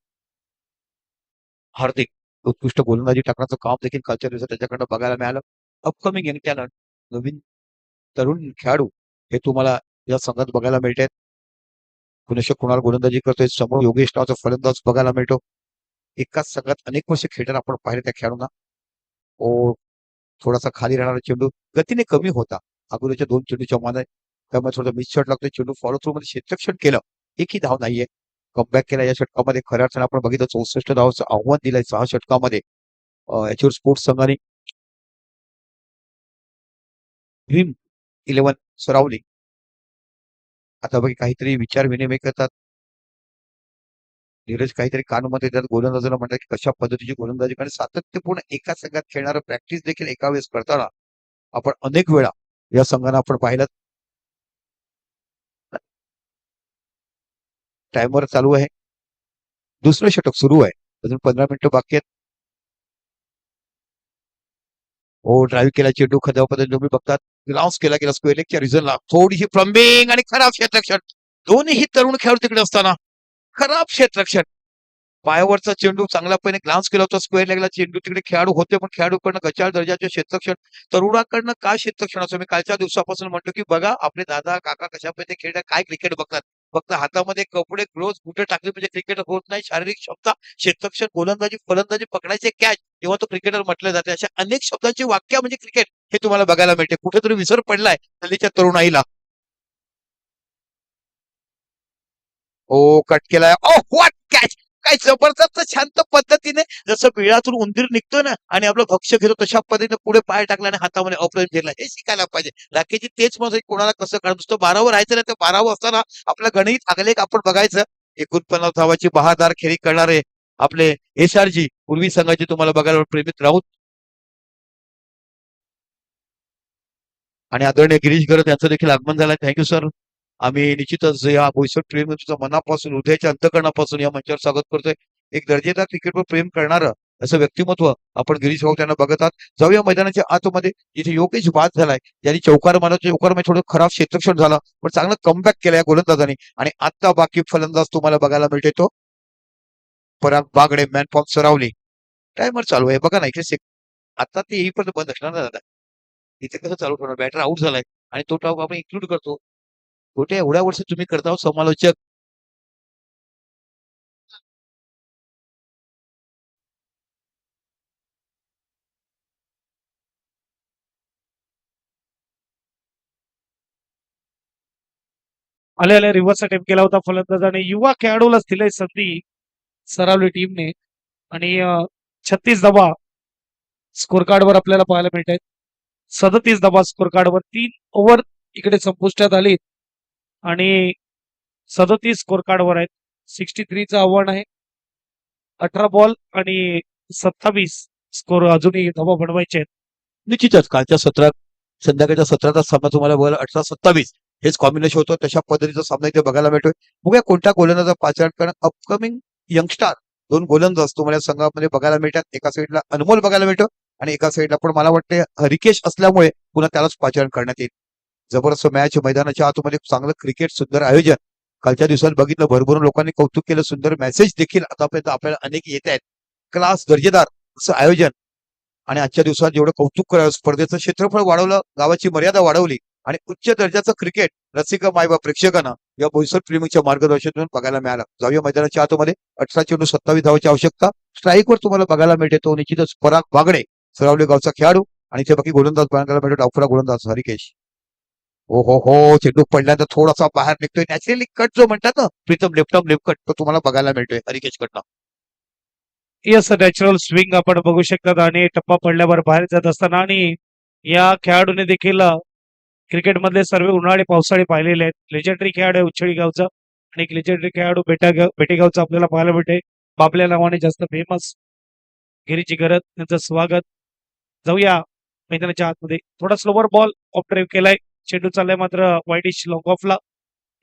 हार्दिक. उत्कृष्ट गोलंदाजी टाकण्याचं काम देखील कालच्या दिवसात त्याच्याकडनं बघायला मिळालं. अपकमिंग यंग टॅलेंट, नवीन तरुण खेळाडू हे तुम्हाला या संघात बघायला मिळतात. पुनश्च कुणाल गोलंदाजी करतोय, समोर योगेश नावाचा फलंदाज बघायला मिळतो. एकाच संघात अनेक वर्ष खेळताना आपण पाहिले त्या खेळाडूंना. ओ थोडासा खाली राहणारा चेंडू गतीने कमी होता. अगोदरच्या 2 चेंडूच्या मानाने त्यामुळे थोडा मिस शॉट लागतोय. चेंडू फॉलो थ्रू मध्ये क्षेत्ररक्षण केलं, एकही धाव नाहीये. कमबॅक केला या षटकामध्ये. खऱ्या अर्थाने आपण बघितलं 64 धावांचं आव्हान दिलंय 6 षटकामध्ये. याच्यावर स्पोर्ट्स संघाने ड्रीम 11 सरावली. आता बघ काहीतरी विचार विनिमय करतात. नीरज काहीतरी कानमध्ये त्यात गोलंदाजाला म्हणतात की कशा पद्धतीची गोलंदाजी, कारण सातत्यपूर्ण एका संघात खेळणारं प्रॅक्टिस देखील एका वेळेस करताना आपण अनेक वेळा या संघानं आपण पाहिलं. टाइमर चालू आहे, दुसरं षटक सुरू आहे, अजून 15 मिनिटं बाकी आहेत. हो ड्राईव्ह केला चेंडू खद्या पद्धतीने तुम्ही बघतात. ग्राउंड केला गेला स्क्वेअर लेगच्या रिझनला. थोडीशी फ्लंबिंग आणि खराब क्षेत्ररक्षण. दोन्हीही तरुण खेळाडू तिकडे असताना खराब क्षेत्ररक्षण. पायावरचा चेंडू चांगल्यापणे ग्लान्स केला होता स्क्वेअर लेगला. चेंडू तिकडे खेळाडू होते पण खेळाडूकडनं गचाळ दर्जाचे क्षेत्ररक्षण. तरुणाकडनं काय क्षेत्ररक्षण असं मी कालच्या दिवसापासून म्हणतो की बघा आपले दादा काका कशा पद्धतीने खेळतात, काय क्रिकेट बघतात. फक्त हातामध्ये कपडे ग्लोव्ह बुटं टाकले म्हणजे क्रिकेट होत नाही. शारीरिक क्षमता, क्षेत्ररक्षण, गोलंदाजी, फलंदाजी, पकडायचे कॅच तेव्हा तो क्रिकेटर म्हटलं जाते. अशा अनेक शब्दांची वाक्य म्हणजे क्रिकेट हे तुम्हाला बघायला मिळते. कुठेतरी विसर पडलाय हल्लीच्या तरुणाईला. ओ कट केलाय. ओ व्हॉट कॅच. काय जबरदस्त शांत पद्धतीने जसं बिळातून उंदीर निघतो ना आणि आपलं भक्ष्य घेतो तशा पद्धतीने पुढे पाय टाकला आणि हातामध्ये अप्रयम घेतला. हे शिकायला पाहिजे. राकेशची तेच मत आहे, कोणाला कसं काढ नुसतं 12वर राहायचं नाही तर 12वर असताना आपलं गणित आगले आपण बघायचं. 49 धावाची बहादार खेळी करणारे आपले एसआरजी पूर्वी संघाचे तुम्हाला बघायला प्रेमित राऊत आणि आदरणीय गिरीश गरत यांचं देखील आगमन झालं. Thank you sir. आम्ही निश्चितच या बोईसर ट्रेन तुझं मनापासून हृदयाच्या अंतकरणापासून या मंचावर स्वागत करतोय. एक दर्जेदार क्रिकेटवर प्रेम करणारं असं व्यक्तिमत्व आपण गिरीश भाऊ त्यांना बघत आहात. जाऊया मैदानाच्या आतमध्ये जिथे योगेश बाद झालाय, ज्यांनी चौकार मारला. चौकारमध्ये थोडं खराब क्षेत्ररक्षण झालं पण चांगलं कमबॅक केलं या गोलंदाजाने. आणि आता बाकी फलंदाज तुम्हाला बघायला मिळते तो पराग बागडे, मॅन फॉर्म सरावली. टायमर चालू आहे बघा ना इथे. आता ते येईपर्यंत बंद असणार ना दादा. इथे कसं चालू ठेवणार, बॅटर आउट झालाय आणि तो टाव आपण इन्क्लूड करतो. कुठे एवढ्या वर्ष तुम्ही करता आहोत समालोचक. आले आले रिव्हर्स अटेम्प्ट केला होता फलंदाजाने, युवा खेळाडूलाच दिलंय संधी सरावली टीमने. आणि 36 धावा स्कोर कार्डवर आपल्याला पाहायला मिळत आहेत. 37 धावा स्कोर कार्डवर 3 ओव्हर इकडे संपुष्टात आली आणि 37 स्कोर कार्डवर आहेत. 63चं आव्हान आहे. 18 बॉल आणि 27 स्कोर अजूनही धावा बनवायचे आहेत. निश्चितच कालच्या सत्रात संध्याकाळच्या सत्राचा सामना तुम्हाला बघायला 18-27 हेच कॉम्बिनेशन होतं. तशा पद्धतीचा सामना इथे बघायला मिळतोय. बघूया कोणत्या गोलंदाजा पाचारण, कारण अपकमिंग यंगस्टार 2 गोलंदाज तुम्हाला संघामध्ये बघायला मिळतात. एका साईडला अनमोल बघायला मिळतो आणि एका साईडला पण मला वाटते हरिकेश असल्यामुळे पुन्हा त्यालाच पाचारण करण्यात येईल. जबरदस्त मॅच, मैदानाच्या आतमध्ये चांगलं क्रिकेट, सुंदर आयोजन. कालच्या दिवसात बघितलं, भरभरून लोकांनी कौतुक केलं. सुंदर मेसेज देखील आतापर्यंत आपल्याला अनेक येत आहेत. क्लास, दर्जेदार असं आयोजन. आणि आजच्या दिवसात जेवढं कौतुक करावं, स्पर्धेचं क्षेत्रफळ वाढवलं, गावाची मर्यादा वाढवली आणि उच्च दर्जाचं क्रिकेट रसिका मायबा प्रेक्षकांना या बोईसर प्रेमीच्या मार्गदर्शनातून बघायला मिळालं. जाऊया मैदानाच्या आतमध्ये. 18 चेंडू 27 धावाची आवश्यकता. स्ट्राईकवर तुम्हाला बघायला मिळते तो निश्चितच पराग बागडे, सरावले गावचा खेळाडू. आणि ते बाकी गोलंदाज बघायला मिळतो डावखुरा गोलंदाज हरिकेश. हो हो हो, चेंडू पडल्यानंतर थोडासा बाहेर निघतोय. नॅचरली कट जो म्हणतात ना, प्रीतम लेफ्ट कट, तो तुम्हाला बघायला मिळतोय हरिकेश कडनं. येस, नॅचरल स्विंग आपण बघू शकतात आणि टप्पा पडल्यावर बाहेर जात असताना. आणि या खेळाडूने देखील क्रिकेटमधले सर्व उन्हाळी पावसाळी पाहिलेले आहेत. लेजेंडरी खेळाडू आहे उच्छळी गावचा आणि एक लेजेंडरी खेळाडू बेटेगावचा आपल्याला पाहायला मिळते. बाबल्या नावाने जास्त फेमस. गिरीची गरज त्यांचं स्वागत. जाऊया मैदानाच्या आतमध्ये. थोडा स्लोवर बॉल ऑफ ड्राईव्ह केलाय. चेंडू चाललाय मात्र वाईडिश लॉंग ऑफला.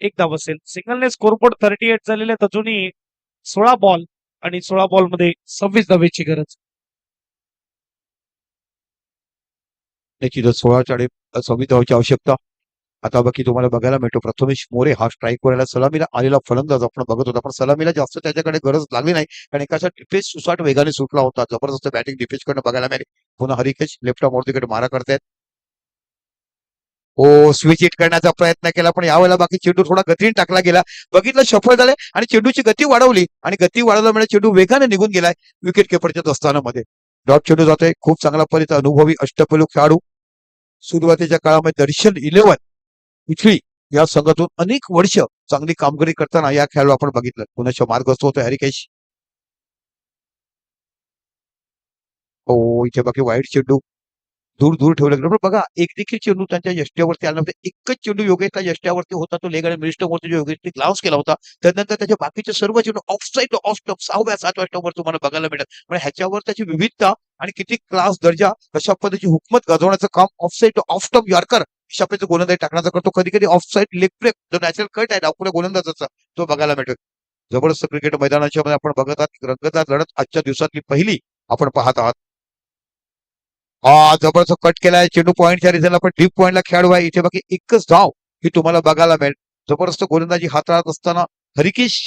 एक धाव असेल. सिंगलने स्कोरबोर्ड 38 झालेले आहेत. अजूनही 16 बॉल आणि 16 बॉलमध्ये 26 धावेची गरज. निश्चितच 26 धावाची आवश्यकता. आता बाकी तुम्हाला बघायला मिळतो प्रथमेश मोरे हा स्ट्राईक करायला सलामीला आलेला फलंदाज आपण बघत होता. पण सलामीला जास्त त्याच्याकडे गरज लागली नाही, कारण एकाचा डिफेन्स सुसाट वेगाने सुटला होता. जबरदस्त बॅटिंग डिफेन्स कडनं बघायला मिळाली. पुन्हा हरिकेश लेफ्ट आर्म तिकडे मारा करतायत. हो, स्विच हिट करण्याचा प्रयत्न केला, पण यावेळेला बाकी चेंडू थोडा गतीने टाकला गेला. बघितलं, सफळ झाले आणि चेंडूची गती वाढवली आणि गती वाढवल्यामुळे चेंडू वेगाने निघून गेलाय विकेट किपरच्या दस्तानामध्ये. डॉट चेंडू जातोय. खूप चांगला परित अनुभवी अष्टपैलू खेळाडू. सुरुवातीच्या काळामध्ये दर्शन 11 उछळी या संघातून अनेक वर्ष चांगली कामगिरी करताना या खेळाडू आपण बघितलं. पुण्याच्या मार्गस्थ होतोय हरिकेश. हो, इथे बाकी वाईट चेंडू दूर दूर ठेवलं गेलं. पण बघा, एक देखील चेंडू त्यांच्या यष्ट्यावरती आला नव्हता. एकच चेंडू योगेशच्या यष्ट्यावरती होता, तो लेग आणि मिनिस्टरवरती जो योगेशने ग्लाव्स केला होता. त्यानंतर त्याचे बाकीचे सर्व चेंडू ऑफ साईड, ऑफ स्टंप 6व्या 7व्या स्टंपवर तुम्हाला बघायला मिळतात. म्हणजे ह्याच्यावर त्याची विविधता आणि किती क्लास, दर्जा, कशा पद्धतीची हुकमत गाजवण्याचं काम of side off stump yorker अशा पद्धतीचं गोलंदाजी टाकण्याचा करतो. कधी कधी ऑफ साईड लेग ब्रेक जो नॅचरल कट आहे डावखुऱ्या गोलंदाजाचा, तो बघायला मिळतो. जबरदस्त क्रिकेट मैदानाच्या मध्ये आपण बघत आहात. रंगतदार लढत आजच्या दिवसातली पहिली आपण पाहत आहात. हा, जबरदस्त कट केलाय. चेंडू पॉईंटच्या रिझनला पण डीप पॉईंटला खेळाडू आहे. इथे बाकी एकच धाव ही तुम्हाला बघायला मिळेल. जबरदस्त गोलंदाजी हाताळत असताना हरिकेश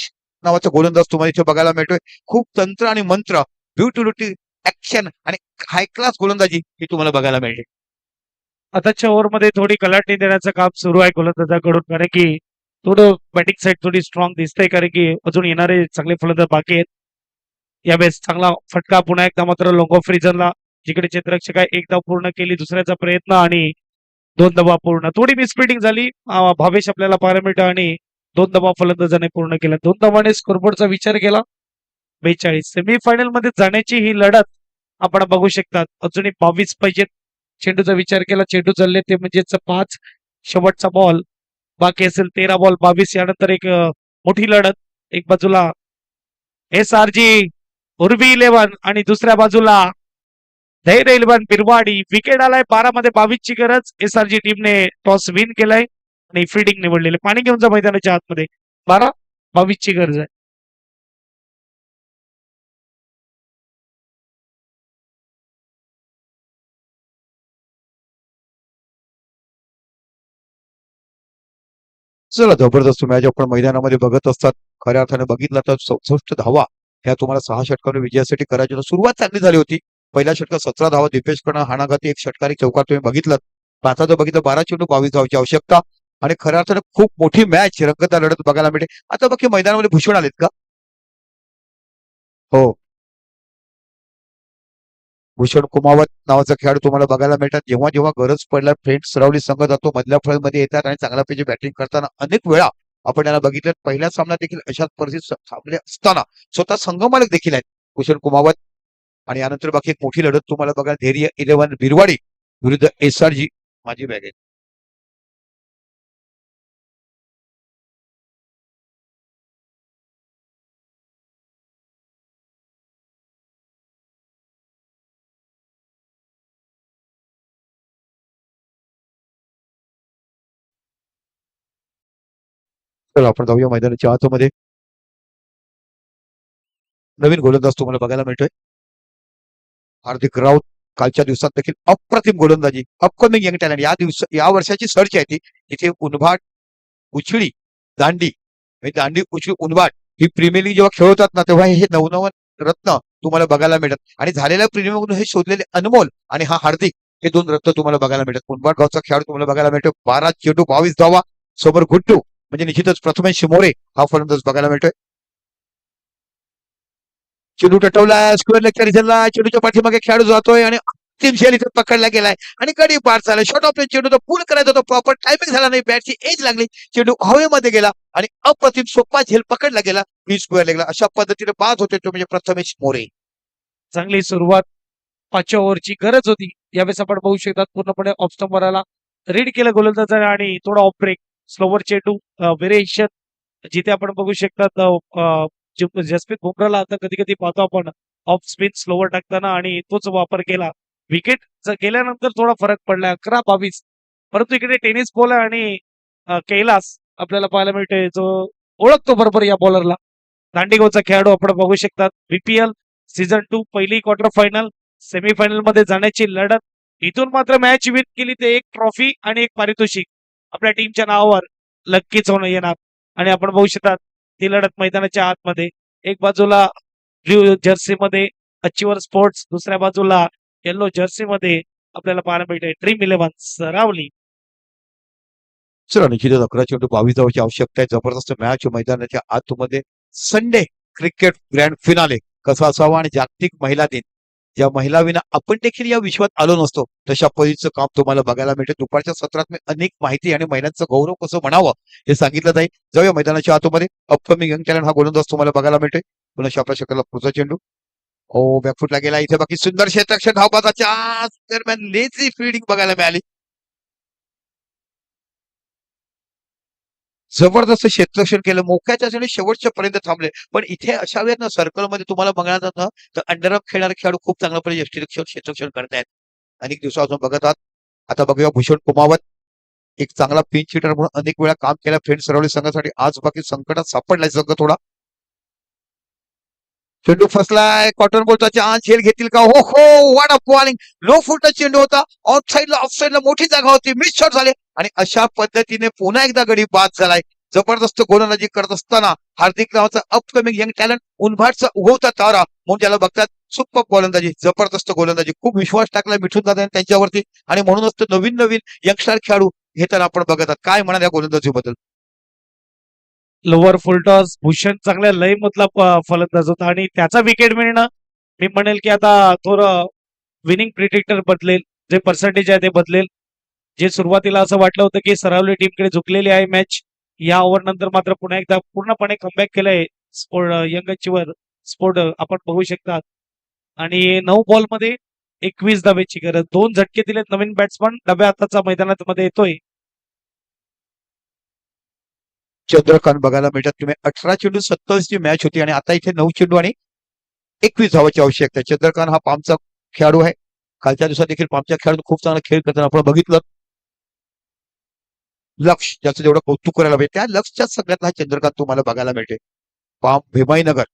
नावाचा गोलंदाज तुम्हाला इथे बघायला मिळतोय. खूप तंत्र आणि मंत्र, ब्युटिलिटी, ऍक्शन आणि हाय क्लास गोलंदाजी ही तुम्हाला बघायला मिळते. आताच्या ओव्हरमध्ये थोडी कलाटणी देण्याचं काम सुरू आहे गोलंदाजाकडून, कारण की थोडं बॅटिंग साईड थोडी स्ट्रॉंग दिसतंय, कारण की अजून येणारे चांगले फलंदाज बाकी आहेत. यावेळेस चांगला फटका पुन्हा एकदा मात्र लॉंग ऑफ रिझनला, जिकडे क्षेत्ररक्षक आहे. एक धाव पूर्ण केली, दुसऱ्याचा प्रयत्न आणि 2 धावा पूर्ण. थोडी मिसफिल्डिंग झाली, भावेश आपल्याला पाहायला मिळतं आणि 2 धावा फलंदाजाने पूर्ण केल्या. 2 धावाने स्कोरबोर्डचा विचार केला. 42 सेमीफायनल मध्ये जाण्याची ही लढत आपण बघू शकतात. अजूनही 22 पाहिजेत. चेंडूचा विचार केला, चेंडू चालले ते म्हणजेच 5. शेवटचा बॉल बाकी असेल. 13 बॉल 22. यानंतर एक मोठी लढत. एक बाजूला SRG उर्वी 11 आणि दुसऱ्या बाजूला धैर्य 11 बिरवाडी. विकेट आलाय 12 मध्ये 22 ची गरज. SRG टीमने टॉस विन केलाय आणि फिल्डिंग निवडलेले. पाणी घेऊन जा मैदानाच्या आतमध्ये. 12-22 ची गरज आहे. चला, जबरदस्त मॅच आपण मैदानामध्ये बघत असतात. खऱ्या अर्थाने बघितलं तर 64 धावा ह्या तुम्हाला 6 षटकांवर विजयासाठी करायची होती. सुरुवात चांगली झाली होती. पहिल्या षटकात 17 धावा दीपेश करणं हाणाघाती एक षटकारी चौकार तुम्ही बघितलं. पाचा जर बघितलं 12 चेंडू 22 धावाची आवश्यकता आणि खऱ्या अर्थाने खूप मोठी मॅच, रंगतदार लढत बघायला मिळते. आता बाकी मैदानामध्ये भूषण आलेत का? हो, भूषण कुमावत नावाचा खेळाडू तुम्हाला बघायला मिळतात. जेव्हा जेव्हा गरज पडल्या फ्रेंड सरावली संघ जातो, मधल्या फळमध्ये येतात आणि चांगल्यापैकी बॅटिंग करताना अनेक वेळा आपण याला बघितलं. पहिल्या सामन्यात देखील अशाच परिस्थितीत थांबले असताना स्वतः संघमालक देखील आहेत भूषण कुमावत. आणि यानंतर बाकी एक मोठी लढत तुम्हाला बघा. धैर्य 11 बिरवाडी विरुद्ध SRG माझी बॅग आहे. चला आपण जाऊया मैदानाच्या आतमध्ये. नवीन गोलंदाज तुम्हाला बघायला मिळतोय. हार्दिक राऊत कालच्या दिवसात देखील अप्रतिम गोलंदाजी, अपकमिंग यंग टॅलेंट. या वर्षाची सर्च आहे ती. इथे उनभाट, उछळी, दांडी, दांडी, उछळी, उनभाट ही प्रीमियर लीग जेव्हा खेळवतात ना तेव्हा हे नवनवन रत्न तुम्हाला बघायला मिळतात. आणि झालेल्या प्रीमियर मधून हे शोधलेले अनमोल आणि हा हार्दिक हे 2 रत्न तुम्हाला बघायला मिळतात. उनभाट गावचा खेळाडू तुम्हाला बघायला मिळतो. 12 चेंडू 22 धावा. समोर गुड्डू म्हणजे निश्चितच प्रथमेश शिमोरे हा फलंदाज बघायला मिळतोय. चेंडू टटवलाय, स्क्वेअर लेगच्या रिझनला चेंडूच्या पाठीमागे खेळाडू जातोय आणि अंतिम शेल इथे पकडला गेलाय आणि कडी पार झालाय. शॉर्ट ऑफ चेंडू तो पूल करायचा होता, प्रॉपर टायमिंग झाला नाही, बॅटची एज लागली, चेंडू हवेमध्ये गेला आणि अप्रतिम सोपा झेल पकडला गेला. स्क्वेअर लेगला अशा पद्धतीने बाद होते तो म्हणजे प्रथमेश मोरे. चांगली सुरुवात 5व्या ओव्हरची गरज होती. यावेळेस आपण बघू शकतात पूर्णपणे ऑफ स्टंपराला रीड केलं गोलंदाजाने आणि थोडा ऑफ ब्रेक स्लोवर चेंडू व्हेरिएशन जिथे आपण बघू शकतात जसप्रीत बुमराला आता कधी कधी पाहतो आपण ऑफ स्पिन स्लोवर टाकताना आणि तोच वापर केला. विकेट गेल्यानंतर थोडा फरक पडला 11-22. परंतु इकडे टेनिस बॉल आणि कैलास आपल्याला पाहायला मिळतोय जो ओळखतो बरोबर या बॉलरला. दांडेगावचा खेळाडू आपण बघू शकतात. BPL सीझन 2 पहिली क्वार्टर फायनल सेमीफायनल मध्ये जाण्याची लढत. इथून मात्र मॅच विन केली ते एक ट्रॉफी आणि एक पारितोषिक आपल्या टीमच्या नावावर नक्कीच होणं येणार. आणि आपण बघू शकतात ती लढत मैदानाच्या आतमध्ये. एक बाजूला ब्ल्यू जर्सी मध्ये अचिवर स्पोर्ट्स, दुसऱ्या बाजूला येल्लो जर्सी मध्ये आपल्याला पाहायला मिळते ड्रीम 11 सरावली. चला निश्चितच 11 चेंडू 22 धावांची आवश्यकता आहे. जबरदस्त मॅच मैदानाच्या आतमध्ये. संडे क्रिकेट ग्रँड फिनाले कसा असावा आणि जागतिक महिला दिन ज्या महिला विना आपण देखील या विश्वात आलो नसतो तशा पद्धतीचं काम तुम्हाला बघायला मिळते. दुपारच्या सत्रात मी अनेक माहिती आणि महिलांचं गौरव कसं म्हणावं हे सांगितलं जाईल. जाऊया मैदानाच्या आतमध्ये. अपकमिंग यंग टॅलेंट हा गोलंदाज तुम्हाला बघायला मिळतोय. पुन्हा आपल्या शक्यला पुढचा चेंडू बॅकफुटला गेला. इथे बाकी सुंदर क्षेत्ररक्षण धावबाजाच्या दरम्यान लेझी फिल्डिंग बघायला मिळाली. जबरदस्त क्षेत्ररक्षण केलं. मोक्याच्या आणि शेवटच्या पर्यंत थांबले. पण इथे अशा वेळेत ना सर्कलमध्ये तुम्हाला बघायला जातं तर अंडरअप खेळणारे खेळाडू खूप चांगल्या पद्धतीने क्षेत्ररक्षण करतायत. अनेक दिवसापासून बघत आहात. आता बघूया भूषण कुमावत एक चांगला पिंच हिटर म्हणून अनेक वेळा काम केलं फ्रेंड सरवली संघासाठी. आज बाकी संकटात सापडलाय संघ थोडा. चेंडू फसलाय. कॉटन बॉलचा चान्स झेल घेतील का? हो वाट अप बॉलिंग. लो फुटचा चेंडू होता. ऑफ साईडला मोठी जागा होती. मिस शॉट झाले आणि अशा पद्धतीने पुन्हा एकदा गडी बाद झालाय. जबरदस्त गोलंदाजी करत असताना हार्दिक नावाचा अपकमिंग यंग टॅलेंट उनभाटचा उगवता तारा म्हणून त्याला बघतात. सुपर गोलंदाजी, जबरदस्त गोलंदाजी. खूप विश्वास टाकला मिठून दादा त्यांच्यावरती आणि म्हणूनच तर नवीन यंगस्टार खेळाडू घेताना आपण बघत आहात. काय म्हणाल या गोलंदाजीबद्दल? लोअर फुलटॉस भूषण चांगल्या लय मधला फलंदाज होता आणि त्याचा विकेट मिळणं मी म्हणेल की आता थोडं विनिंग प्रिडिक्टर बदलेल. जे पर्सेंटेज आहे ते बदलेल. जे सुरुवातीला असं वाटलं होतं की सरावली टीमकडे झुकलेली आहे मॅच, या ओव्हर नंतर मात्र पुन्हा एकदा पूर्णपणे कमबॅक केलंय यंग अचिवर स्पोर्ट आपण बघू शकतात. आणि 9 बॉल मध्ये 21 धावेची गरज. 2 झटके दिलेत नवीन बॅट्समन. डब्या हाताचा मैदानात मध्ये येतोय. चंद्रकांत बघायला मिळतात. तुम्ही 18 चेंडू 27 ची मॅच होती आणि आता इथे 9 चेंडू आणि 21 धावाची आवश्यकता आहे. चंद्रकांत हा पामचा खेळाडू आहे. कालच्या दिवसात देखील पामच्या खेळाडू खूप चांगला खेळ करताना आपण बघितलं. लक्ष ज्याचं जेवढं कौतुक करायला पाहिजे त्या लक्षच्या सगळ्यात हा चंद्रकांत तुम्हाला बघायला मिळते. पाम भीमाईनगर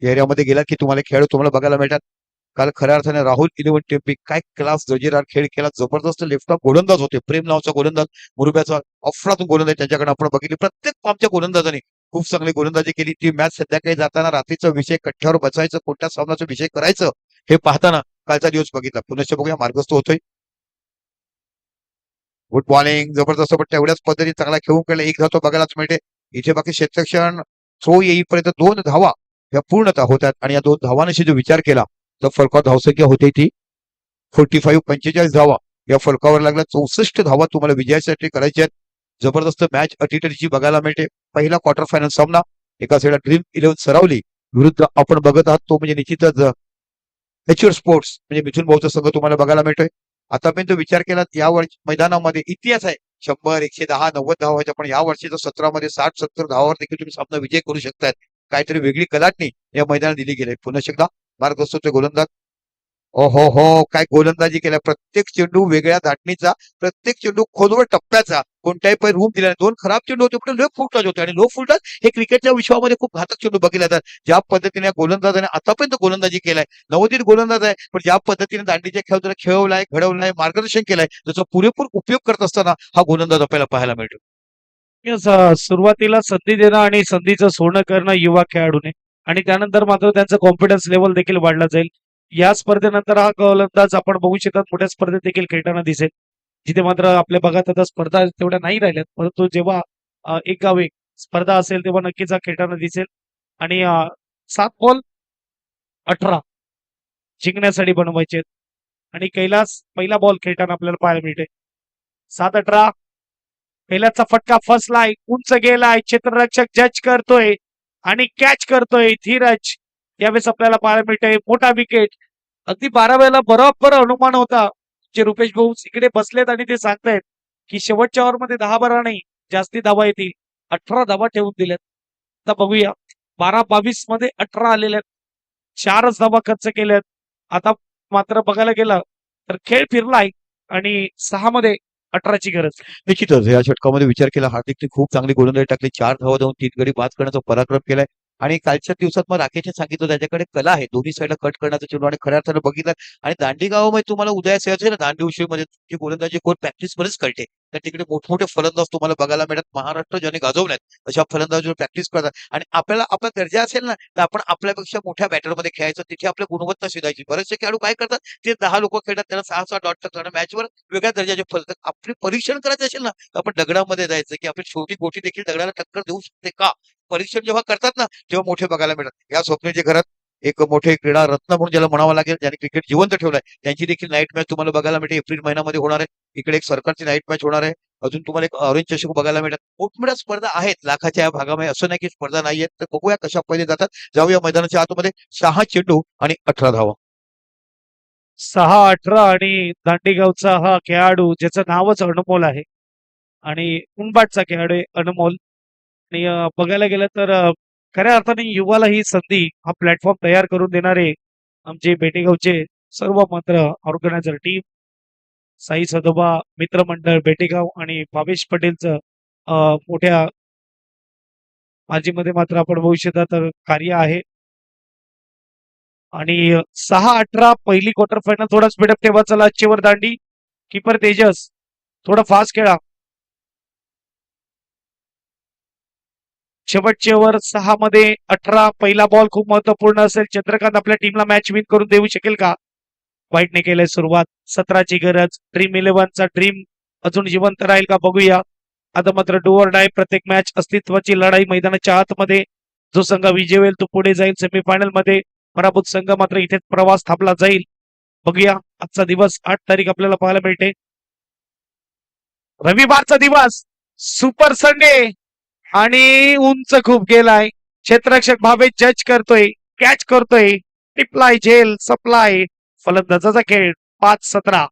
एरियामध्ये गेला की तुम्हाला खेळाडू तुम्हाला बघायला मिळतात. काल खऱ्या अर्थाने राहुल 11 टेम्पी काय क्लास दर्जेदार खेळ केला. जबरदस्त लेफ्ट ऑफ गोलंदाज होते. प्रेम नावाचा गोलंदाज मुरुब्याचा अफरातून गोलंदाज त्यांच्याकडे आपण बघितली. प्रत्येक पामच्या गोलंदाजाने खूप चांगली गोलंदाजी केली. ती मॅच संध्याकाळी जाताना रात्रीचा विषय कठ्ठ्यावर बसायचं, कोणत्या सामनाचा विषय करायचं हे पाहताना कालचा दिवस बघितला. पुन्हा बघूया मार्गस्थ होतोय. गुड बॉलिंग जबरदस्त पण तेवढ्याच पद्धतीने चांगला खेळून केला. एक धाव तो बघायलाच मिळते. इथे बाकी क्षेत्ररक्षण थ्रो येईपर्यंत 2 धावा ह्या पूर्णतः होतात आणि या 2 धावांशी जो विचार केला तर फलकावर धावसंख्या होते ती 45 धावा. या फलकावर लागल्या 64 धावा तुम्हाला विजयासाठी करायच्या आहेत. जबरदस्त मॅच अटीतटीची बघायला मिळते. पहिला क्वार्टर फायनल सामना एका साईडला ड्रीम 11 सरावली विरुद्ध आपण बघत आहात तो म्हणजे निश्चितच एचर स्पोर्ट्स म्हणजे मिथुन भाऊचा संघ तुम्हाला बघायला मिळतोय. आतापर्यंत विचार केला या मैदानामध्ये इतिहास आहे 100, 110, 90 धावा व्हायच्या, पण या वर्षीच्या 17 मध्ये 60-70 धावावर देखील तुम्ही सामना विजय करू शकताय. काहीतरी वेगळी कलाटणी या मैदानात दिली गेली. पुन्हा एकदा मार्गदर्शकचे गोलंदाज ओहो हो, काय गोलंदाजी केल्या. प्रत्येक चेंडू वेगळ्या धाटणीचा, प्रत्येक चेंडू खोलवर टप्प्याचा, कोणत्याही पण रूम दिला नाही. 2 खराब चेंडू होते पण लो फुलटच होते, आणि लो फुलटच हे क्रिकेटच्या विश्वामध्ये खूप घातक चेंडू बघितले जातात. ज्या पद्धतीने या गोलंदाजाने आतापर्यंत गोलंदाजी केलाय, नवोदित गोलंदाज आहे, पण ज्या पद्धतीने दांडीच्या खेळ त्याला खेळवलाय, घडवलाय, मार्गदर्शन केलंय, त्याचा पुरेपूर उपयोग करत असताना हा गोलंदाज आपल्याला पाहायला मिळतो. सुरुवातीला संधी देणं आणि संधीचं सोनं करणं युवा खेळाडूने, आणि त्यानंतर मात्र त्यांचा कॉन्फिडन्स लेवल देखील वाढला जाईल. या स्पर्धेनंतर हा गोलंदाज आपण बघू शकतात मोठ्या स्पर्धेत देखील खेळताना दिसेल, जिथे मात्र आपल्या भागात आता स्पर्धा तेवढ्या नाही राहिल्यात, परंतु जेव्हा एक गाव एक स्पर्धा असेल तेव्हा नक्कीच हा खेळताना दिसेल. आणि 7 बॉल 18 जिंकण्यासाठी बनवायचे आहेत. आणि कैलास पहिला बॉल खेळताना आपल्याला पाहायला मिळते. 7-18 पहिल्याचा फटका फसलाय, उंच गेलाय, क्षेत्ररक्षक जज करतोय आणि कॅच करतोय धीरज. यावेळेस आपल्याला पाहायला मिळतंय मोठा विकेट. अगदी 12 बरोबर अनुमान होता. जे रुपेश भाऊ इकडे बसलेत आणि ते सांगतायत की शेवटच्या ओव्हरमध्ये 10-12 नाही, जास्ती धावा येतील. 18 धावा ठेवून दिल्यात. आता बघूया, 12-22 मध्ये 18 आलेल्या, 4च धावा खर्च केल्यात. आता मात्र बघायला गेलं तर खेळ फिरलाय आणि 6 मध्ये 18ची गरज. निश्चितच या षटकामध्ये विचार केला हार्दिकने खूप चांगली गोलंदाजी टाकली. 4 धावा देऊन 3 गडी बाद करण्याचा पराक्रम केलाय. आणि कालच्या दिवसात मग राकेशने सांगितलं त्याच्याकडे कला आहे दोन्ही साईडला कट करण्याचा चेंडू, आणि खऱ्या अर्थानं बघितलं. आणि दांडी गावामध्ये तुम्हाला उदयास यायचं ना, दांडी विषयीमध्ये ती गोलंदाजी कोण प्रॅक्टिस मध्येच कळते. तर तिकडे मोठमोठे फलंदाज तुम्हाला बघायला मिळतात. महाराष्ट्र ज्याने गाजवल्यात अशा फलंदाजीवर प्रॅक्टिस करतात. आणि आपल्याला आपला दर्जा असेल ना, तर आपण आपल्यापेक्षा मोठ्या बॅटरमध्ये खेळायचं, तिथे आपल्या गुणवत्ता शोधायची. बरेचसे खेळाडू काय करतात, ते 10 लोक खेळतात, त्याला 6-6 डॉट टाकतात, मॅचवर वेगळ्या दर्जाचे फलक. आपले परीक्षण करायचं असेल ना, तर आपण दगडामध्ये जायचं, की आपली छोटी गोटी देखील दगडाला टक्कर देऊ शकते का. परीक्षण जेव्हा करतात ना, तेव्हा मोठे बघायला मिळतात. या स्वप्नाच्या घरात एक मोठे क्रीडा रत्न म्हणून ज्याला म्हणावं लागेल, ज्याने क्रिकेट जिवंत ठेवलाय, त्यांची देखील नाईट मॅच तुम्हाला बघायला मिळते. एप्रिल महिन्यामध्ये होणार आहे. इकडे एक सरकारची नाईट मॅच होणार आहे. अजून तुम्हाला एक ऑरेंज चषक बघायला मिळतात. मोठमोठ्या स्पर्धा आहेत लाखाच्या या भागामध्ये, असं नाही की स्पर्धा नाहीयेत. तर बघूया कशा पहिले जातात. जाऊया मैदानाच्या आतमध्ये. 6 चेंडू आणि 18 धावा. 6-18 आणि दांडेगावचा हा खेळाडू ज्याचं नावच अनमोल आहे, आणि उंबाटचा खेळाडू आहे अनमोल. आणि बघायला गेलं तर खऱ्या अर्थाने युवाला ही संधी, हा प्लॅटफॉर्म तयार करून देणारे आमचे बेटेगावचे सर्व मात्र ऑर्गनायझर टीम, साई सदोबा मित्रमंडळ बेटेगाव आणि भावेश पटेलचं मोठ्या माजीमध्ये मात्र आपण भविष्यात कार्य आहे. आणि 6-18 पहिली क्वार्टर फायनल. थोडा स्पीडअप ठेवा चला आजचीवर दांडी. कीपर तेजस थोडा फास्ट खेळा. शेवटचे ओव्हर 6 मध्ये 18 पहिला बॉल खूप महत्वपूर्ण असेल. चंद्रकांत आपल्या टीमला मॅच विन करून देऊ शकेल का. वाईटने केलंय सुरुवात. 17ची गरज. ड्रीम 11चा ड्रीम अजून जिवंत राहील का बघूया. आता मात्र डू ऑर डाय, प्रत्येक मॅच अस्तित्वाची लढाई. मैदानाच्या आतमध्ये जो संघ विजय होईल तो पुढे जाईल सेमीफायनल मध्ये. पराभूत संघ मात्र इथेच प्रवास थांबला जाईल. बघूया आजचा दिवस 8 तारीख आपल्याला पाहायला मिळते, रविवारचा दिवस, सुपर संडे. आणि उंच खूप गेलाय. क्षेत्ररक्षक भावेश जज करतोय, कॅच करतोय, टिपलाय झेल सप्लाय. फलंदाजाचा खेळ. 5-17.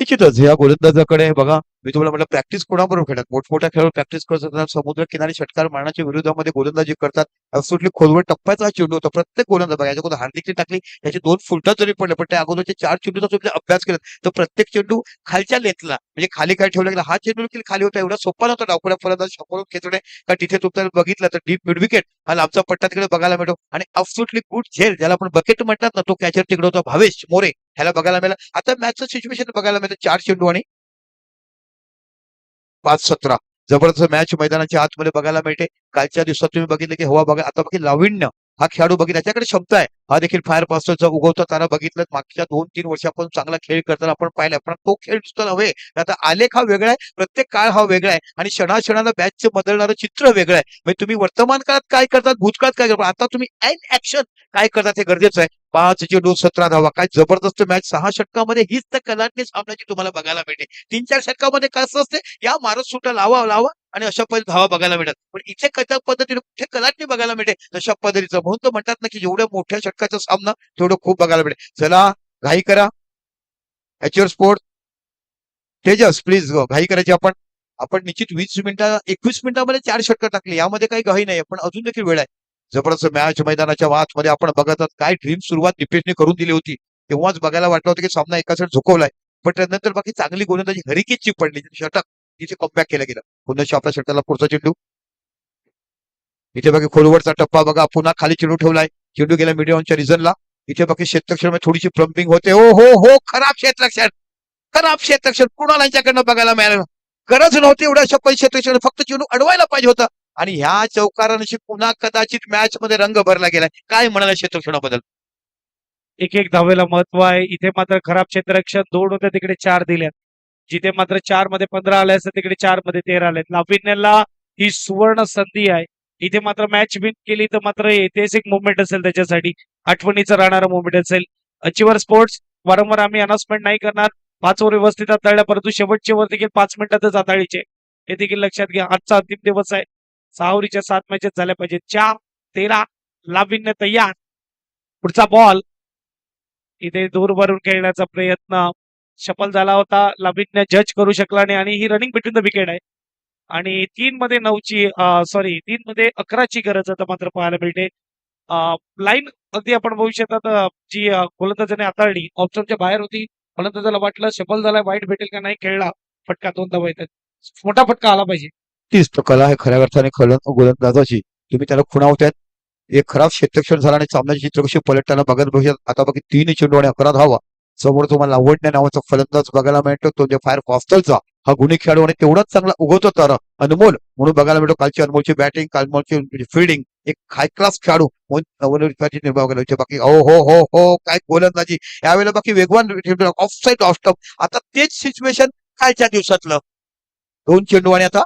निश्चितच या गोलंदाजाकडे बघा, मी तुम्हाला म्हटलं प्रॅक्टिस कोणाबरोबर खेळतात. मोठमोठ्या खेळाडू प्रॅक्टिस करत असताना समुद्र किनारी षटकार मारण्याच्या विरोधामध्ये गोलंदाजी करतात. अब्सोल्युटली खोलवर टप्प्याचा हा चेंडू होता. प्रत्येक गोलंदाज बघा, याच्या हार्दिकने टाकली, त्याचे 2 फुलटच जरी पडले, पण त्या अगोदरचे 4 चेंडूचा तुम्ही अभ्यास केला तर प्रत्येक चेंडू खालच्या लेथला, म्हणजे खाली काय ठेवला गेला. हा चेंडू देखील खाली होता. एवढा सोपा नव्हता डावखुऱ्या फलंदाज शकून खेचणे. का तिथे तुम्ही बघितलं तर डीप मिड विकेट हा लांबचा पट्टा तिकडे बघायला मिळतो. आणि अब्सोल्युटली गुड झेल, ज्याला आपण बकेट म्हणतात ना, तो कॅचर तिकडे होता भावेश मोरे, ह्याला बघायला मिळाला. आता मॅचचं सिच्युएशन बघायला मिळतं. 4 चेंडू आणि 5-17. जबरदस्त मॅच मैदानाच्या आतमध्ये बघायला मिळते. कालच्या दिवसात तुम्ही बघितलं की हवा बघा, आता बघितलं लाविण्य हा खेळाडू बघितला, त्याच्याकडे क्षमता आहे. हा देखील फायर पास्टरचा उगवता तारा बघितलं. मागच्या 2-3 वर्षापासून चांगला खेळ करताना आपण पाहिलाय, पण तो खेळ नुसता नव्हे. आता आलेख हा वेगळा आहे, प्रत्येक काळ हा वेगळा आहे, आणि क्षणाक्षणाला बॅचचं बदलणारं चित्र वेगळं आहे. म्हणजे तुम्ही वर्तमान काळात काय करतात, भूतकाळात काय करतात, आता तुम्ही ऍन ऍक्शन काय करतात हे गरजेचं आहे. 5 चेंडू 17 धावा. काय जबरदस्त मॅच. 6 षटकामध्ये हीच तर कलाटणी सामन्याची तुम्हाला बघायला मिळते. 3-4 षटकामध्ये कसं असते, या मारत सुटा लावा लावा आणि अशा पद्धतीने धावा बघायला मिळतात. पण इथे कशा पद्धतीने कुठे कलाटणी बघायला मिळते तशा पद्धतीचं. म्हणून तर म्हणतात ना की जेवढ्या मोठ्या षटकाचा सामना तेवढं खूप बघायला मिळते. चला घाई करा. ॲच्युअल स्पोर्ट तेजस प्लीज घाई करायची आपण आपण निश्चित 21 मिनिटामध्ये 4 षटकं टाकली यामध्ये काही घाई नाही पण अजून देखील वेळ आहे जबरदस्त मॅच मैदानाच्या आतमध्ये आपण बघत आहात काय ड्रीम सुरुवात दीपेशने करून दिली होती तेव्हाच बघायला वाटलं होतं की सामना एका साईड झुकवलाय पण त्यानंतर बाकी चांगली गोलंदाजी हरिकेची पडली षटक तिथे कमबॅक केलं गेलं पुन्हा आपल्या षटकाला पुढचा चेंडू इथे बाकी खोलवरचा टप्पा बघा पुन्हा खाली चेंडू ठेवलाय चेंडू गेला मीडियमच्या रिझनला इथे बाकी क्षेत्रक्षण थोडीशी प्रम्पिंग होते ओ हो हो खराब क्षेत्रक्षण कुणाला यांच्याकडनं बघायला मिळालं गरज नव्हती एवढ्या शपथ क्षेत्रक्षण फक्त चेंडू अडवायला पाहिजे होतं आणि ह्या चौकारांशी पुन्हा कदाचित मॅच मध्ये रंग भरला गेलाय काय म्हणाला क्षेत्रक्षणाबद्दल एक धावेला महत्व आहे इथे मात्र खराब क्षेत्ररक्षण 2 होते तिकडे 4 दिल्यात जिथे मात्र 4 मध्ये 15 आले असते तिकडे 4 मध्ये 13 आलेत लाविन्याला ही सुवर्ण संधी आहे इथे मात्र मॅच विन केली तर मात्र ऐतिहासिक मुवमेंट असेल त्याच्यासाठी आठवणीचं राहणारं मुवमेंट असेल अचिवर स्पोर्ट्स वारंवार आम्ही अनाउन्समेंट नाही करणार 5 ओव्हर व्यवस्थित हाताळल्या परंतु शेवटचे ओव्हर देखील 5 मिनिटातच हाताळीचे हे देखील लक्षात घ्या आजचा अंतिम दिवस आहे 6 ओव्हरीच्या 7 मॅचेस झाल्या पाहिजेत 4 13 लाविन्य तयार पुढचा बॉल इथे दूरवरून खेळण्याचा प्रयत्न सफल झाला होता लाविन्य जज करू शकला नाही आणि ही रनिंग बिटवीन द विकेट आहे आणि 3 मध्ये 9ची 3 मध्ये 11ची गरज आता मात्र पाहायला मिळते लाईन अगदी आपण बघू शकतात जी गोलंदाजाने हाताळली ऑप्शनच्या बाहेर होती फलंदाजाला वाटलं सफल झालाय वाईट भेटेल का नाही खेळला फटका 2 धावा येतात मोठा फटका आला पाहिजे तीच तर कला आहे खऱ्या अर्थाने गोलंदाजाची तुम्ही त्याला खुणावतायत एक खराब क्षेत्रक्षण झाला आणि सामन्याचे चित्र कशी पलटताना बघत बघत आता बाकी 3 चेंडू आणि 11 धावा समोर तुम्हाला लावडण्या नावाचा फलंदाज बघायला मिळतो तो जे फायर कॉस्टलचा हा गुणी खेळाडू आणि तेवढाच चांगला उगवतो तर अनमोल म्हणून बघायला मिळतो कालची अनमोलची बॅटिंग कालमोलची फिल्डिंग एक हाय क्लास खेळाडू निर्भाव केला होते बाकी हो हो हो हो काय गोलंदाजी यावेळेला बाकी वेगवान ऑफ साईड ऑफ स्टॉप आता तेच सिच्युएशन कालच्या दिवसातलं 2 चेंडू आणि आता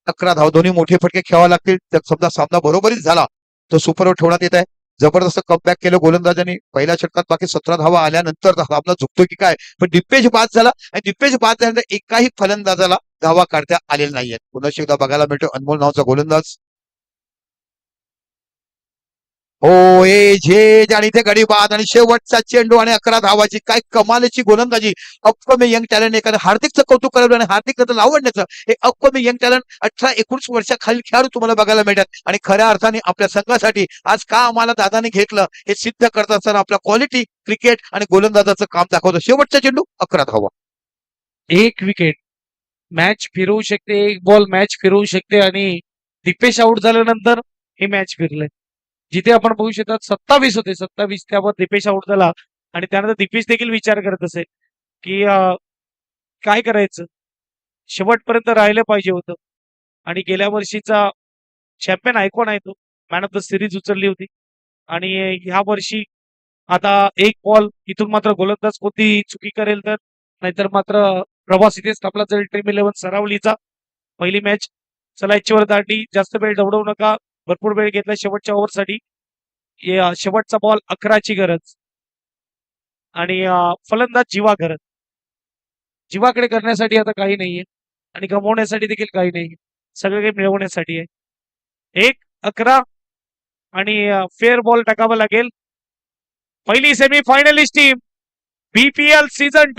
11 धाव दोन्ही मोठे फटके खेळावे लागतील तर समजा सामना बरोबरीच झाला तो सुपरवर ठेवण्यात येत आहे जबरदस्त कमबॅक केलं गोलंदाजांनी पहिल्या षटकात बाकी 17 धावा आल्यानंतर सामना झुकतो की काय पण दिपेश बाद झाला आणि दिपेश बाद झाल्यानंतर एकाही फलंदाजाला धावा काढता आलेल्या नाहीयेत पुन्हा एकदा बघायला मिळतो अनमोल नावाचा गोलंदाज हो ए झेज आणि ते गडी बाद आणि शेवटचा चेंडू आणि 11 धावाची काय कमालीची गोलंदाजी अपकमिंग यंग टॅलेंट एखादं हार्दिकचं कौतुक करावं आणि हार्दिकचं लावण्याचं हे अपकमिंग यंग टॅलेंट 18-19 वर्षाखालील खेळाडू तुम्हाला बघायला मिळतात आणि खऱ्या अर्थाने आपल्या संघासाठी आज का आम्हाला दादाने घेतलं हे सिद्ध करत असताना आपल्या क्वालिटी क्रिकेट आणि गोलंदाजाचं काम दाखवतं शेवटचा चेंडू 11 धावा एक विकेट मॅच फिरवू शकते एक बॉल मॅच फिरवू शकते आणि दिपेश आउट झाल्यानंतर हे मॅच फिरले जिथे आपण बघू शकतात 27 होते 27 त्यावर दिपेश आउट झाला आणि त्यानंतर दिपेश देखील विचार करत असेल की काय करायचं शेवटपर्यंत राहिलं पाहिजे होतं आणि गेल्या वर्षीचा चॅम्पियन आयकॉन आहे तो मॅन ऑफ द सिरीज उचलली होती आणि ह्या वर्षी आता एक बॉल इथून मात्र गोलंदाज कोणती चुकी करेल तर नाहीतर मात्र प्रवास इथेच आपला जर ड्रीम 11 सरावलीचा पहिली मॅच चला याच्यावर दाटी जास्त वेळ दौडवू नका भरपूर वेळ घेतला शेवटच्या ओव्हरसाठी शेवटचा बॉल 11ची गरज आणि फलंदाज जीवाकडे करण्यासाठी आता काही नाहीये आणि गमवण्यासाठी देखील काही नाहीये सगळं काही मिळवण्यासाठी आहे 1-11 आणि फेअर बॉल टाकावा लागेल पहिली semi finalist team BPL season 2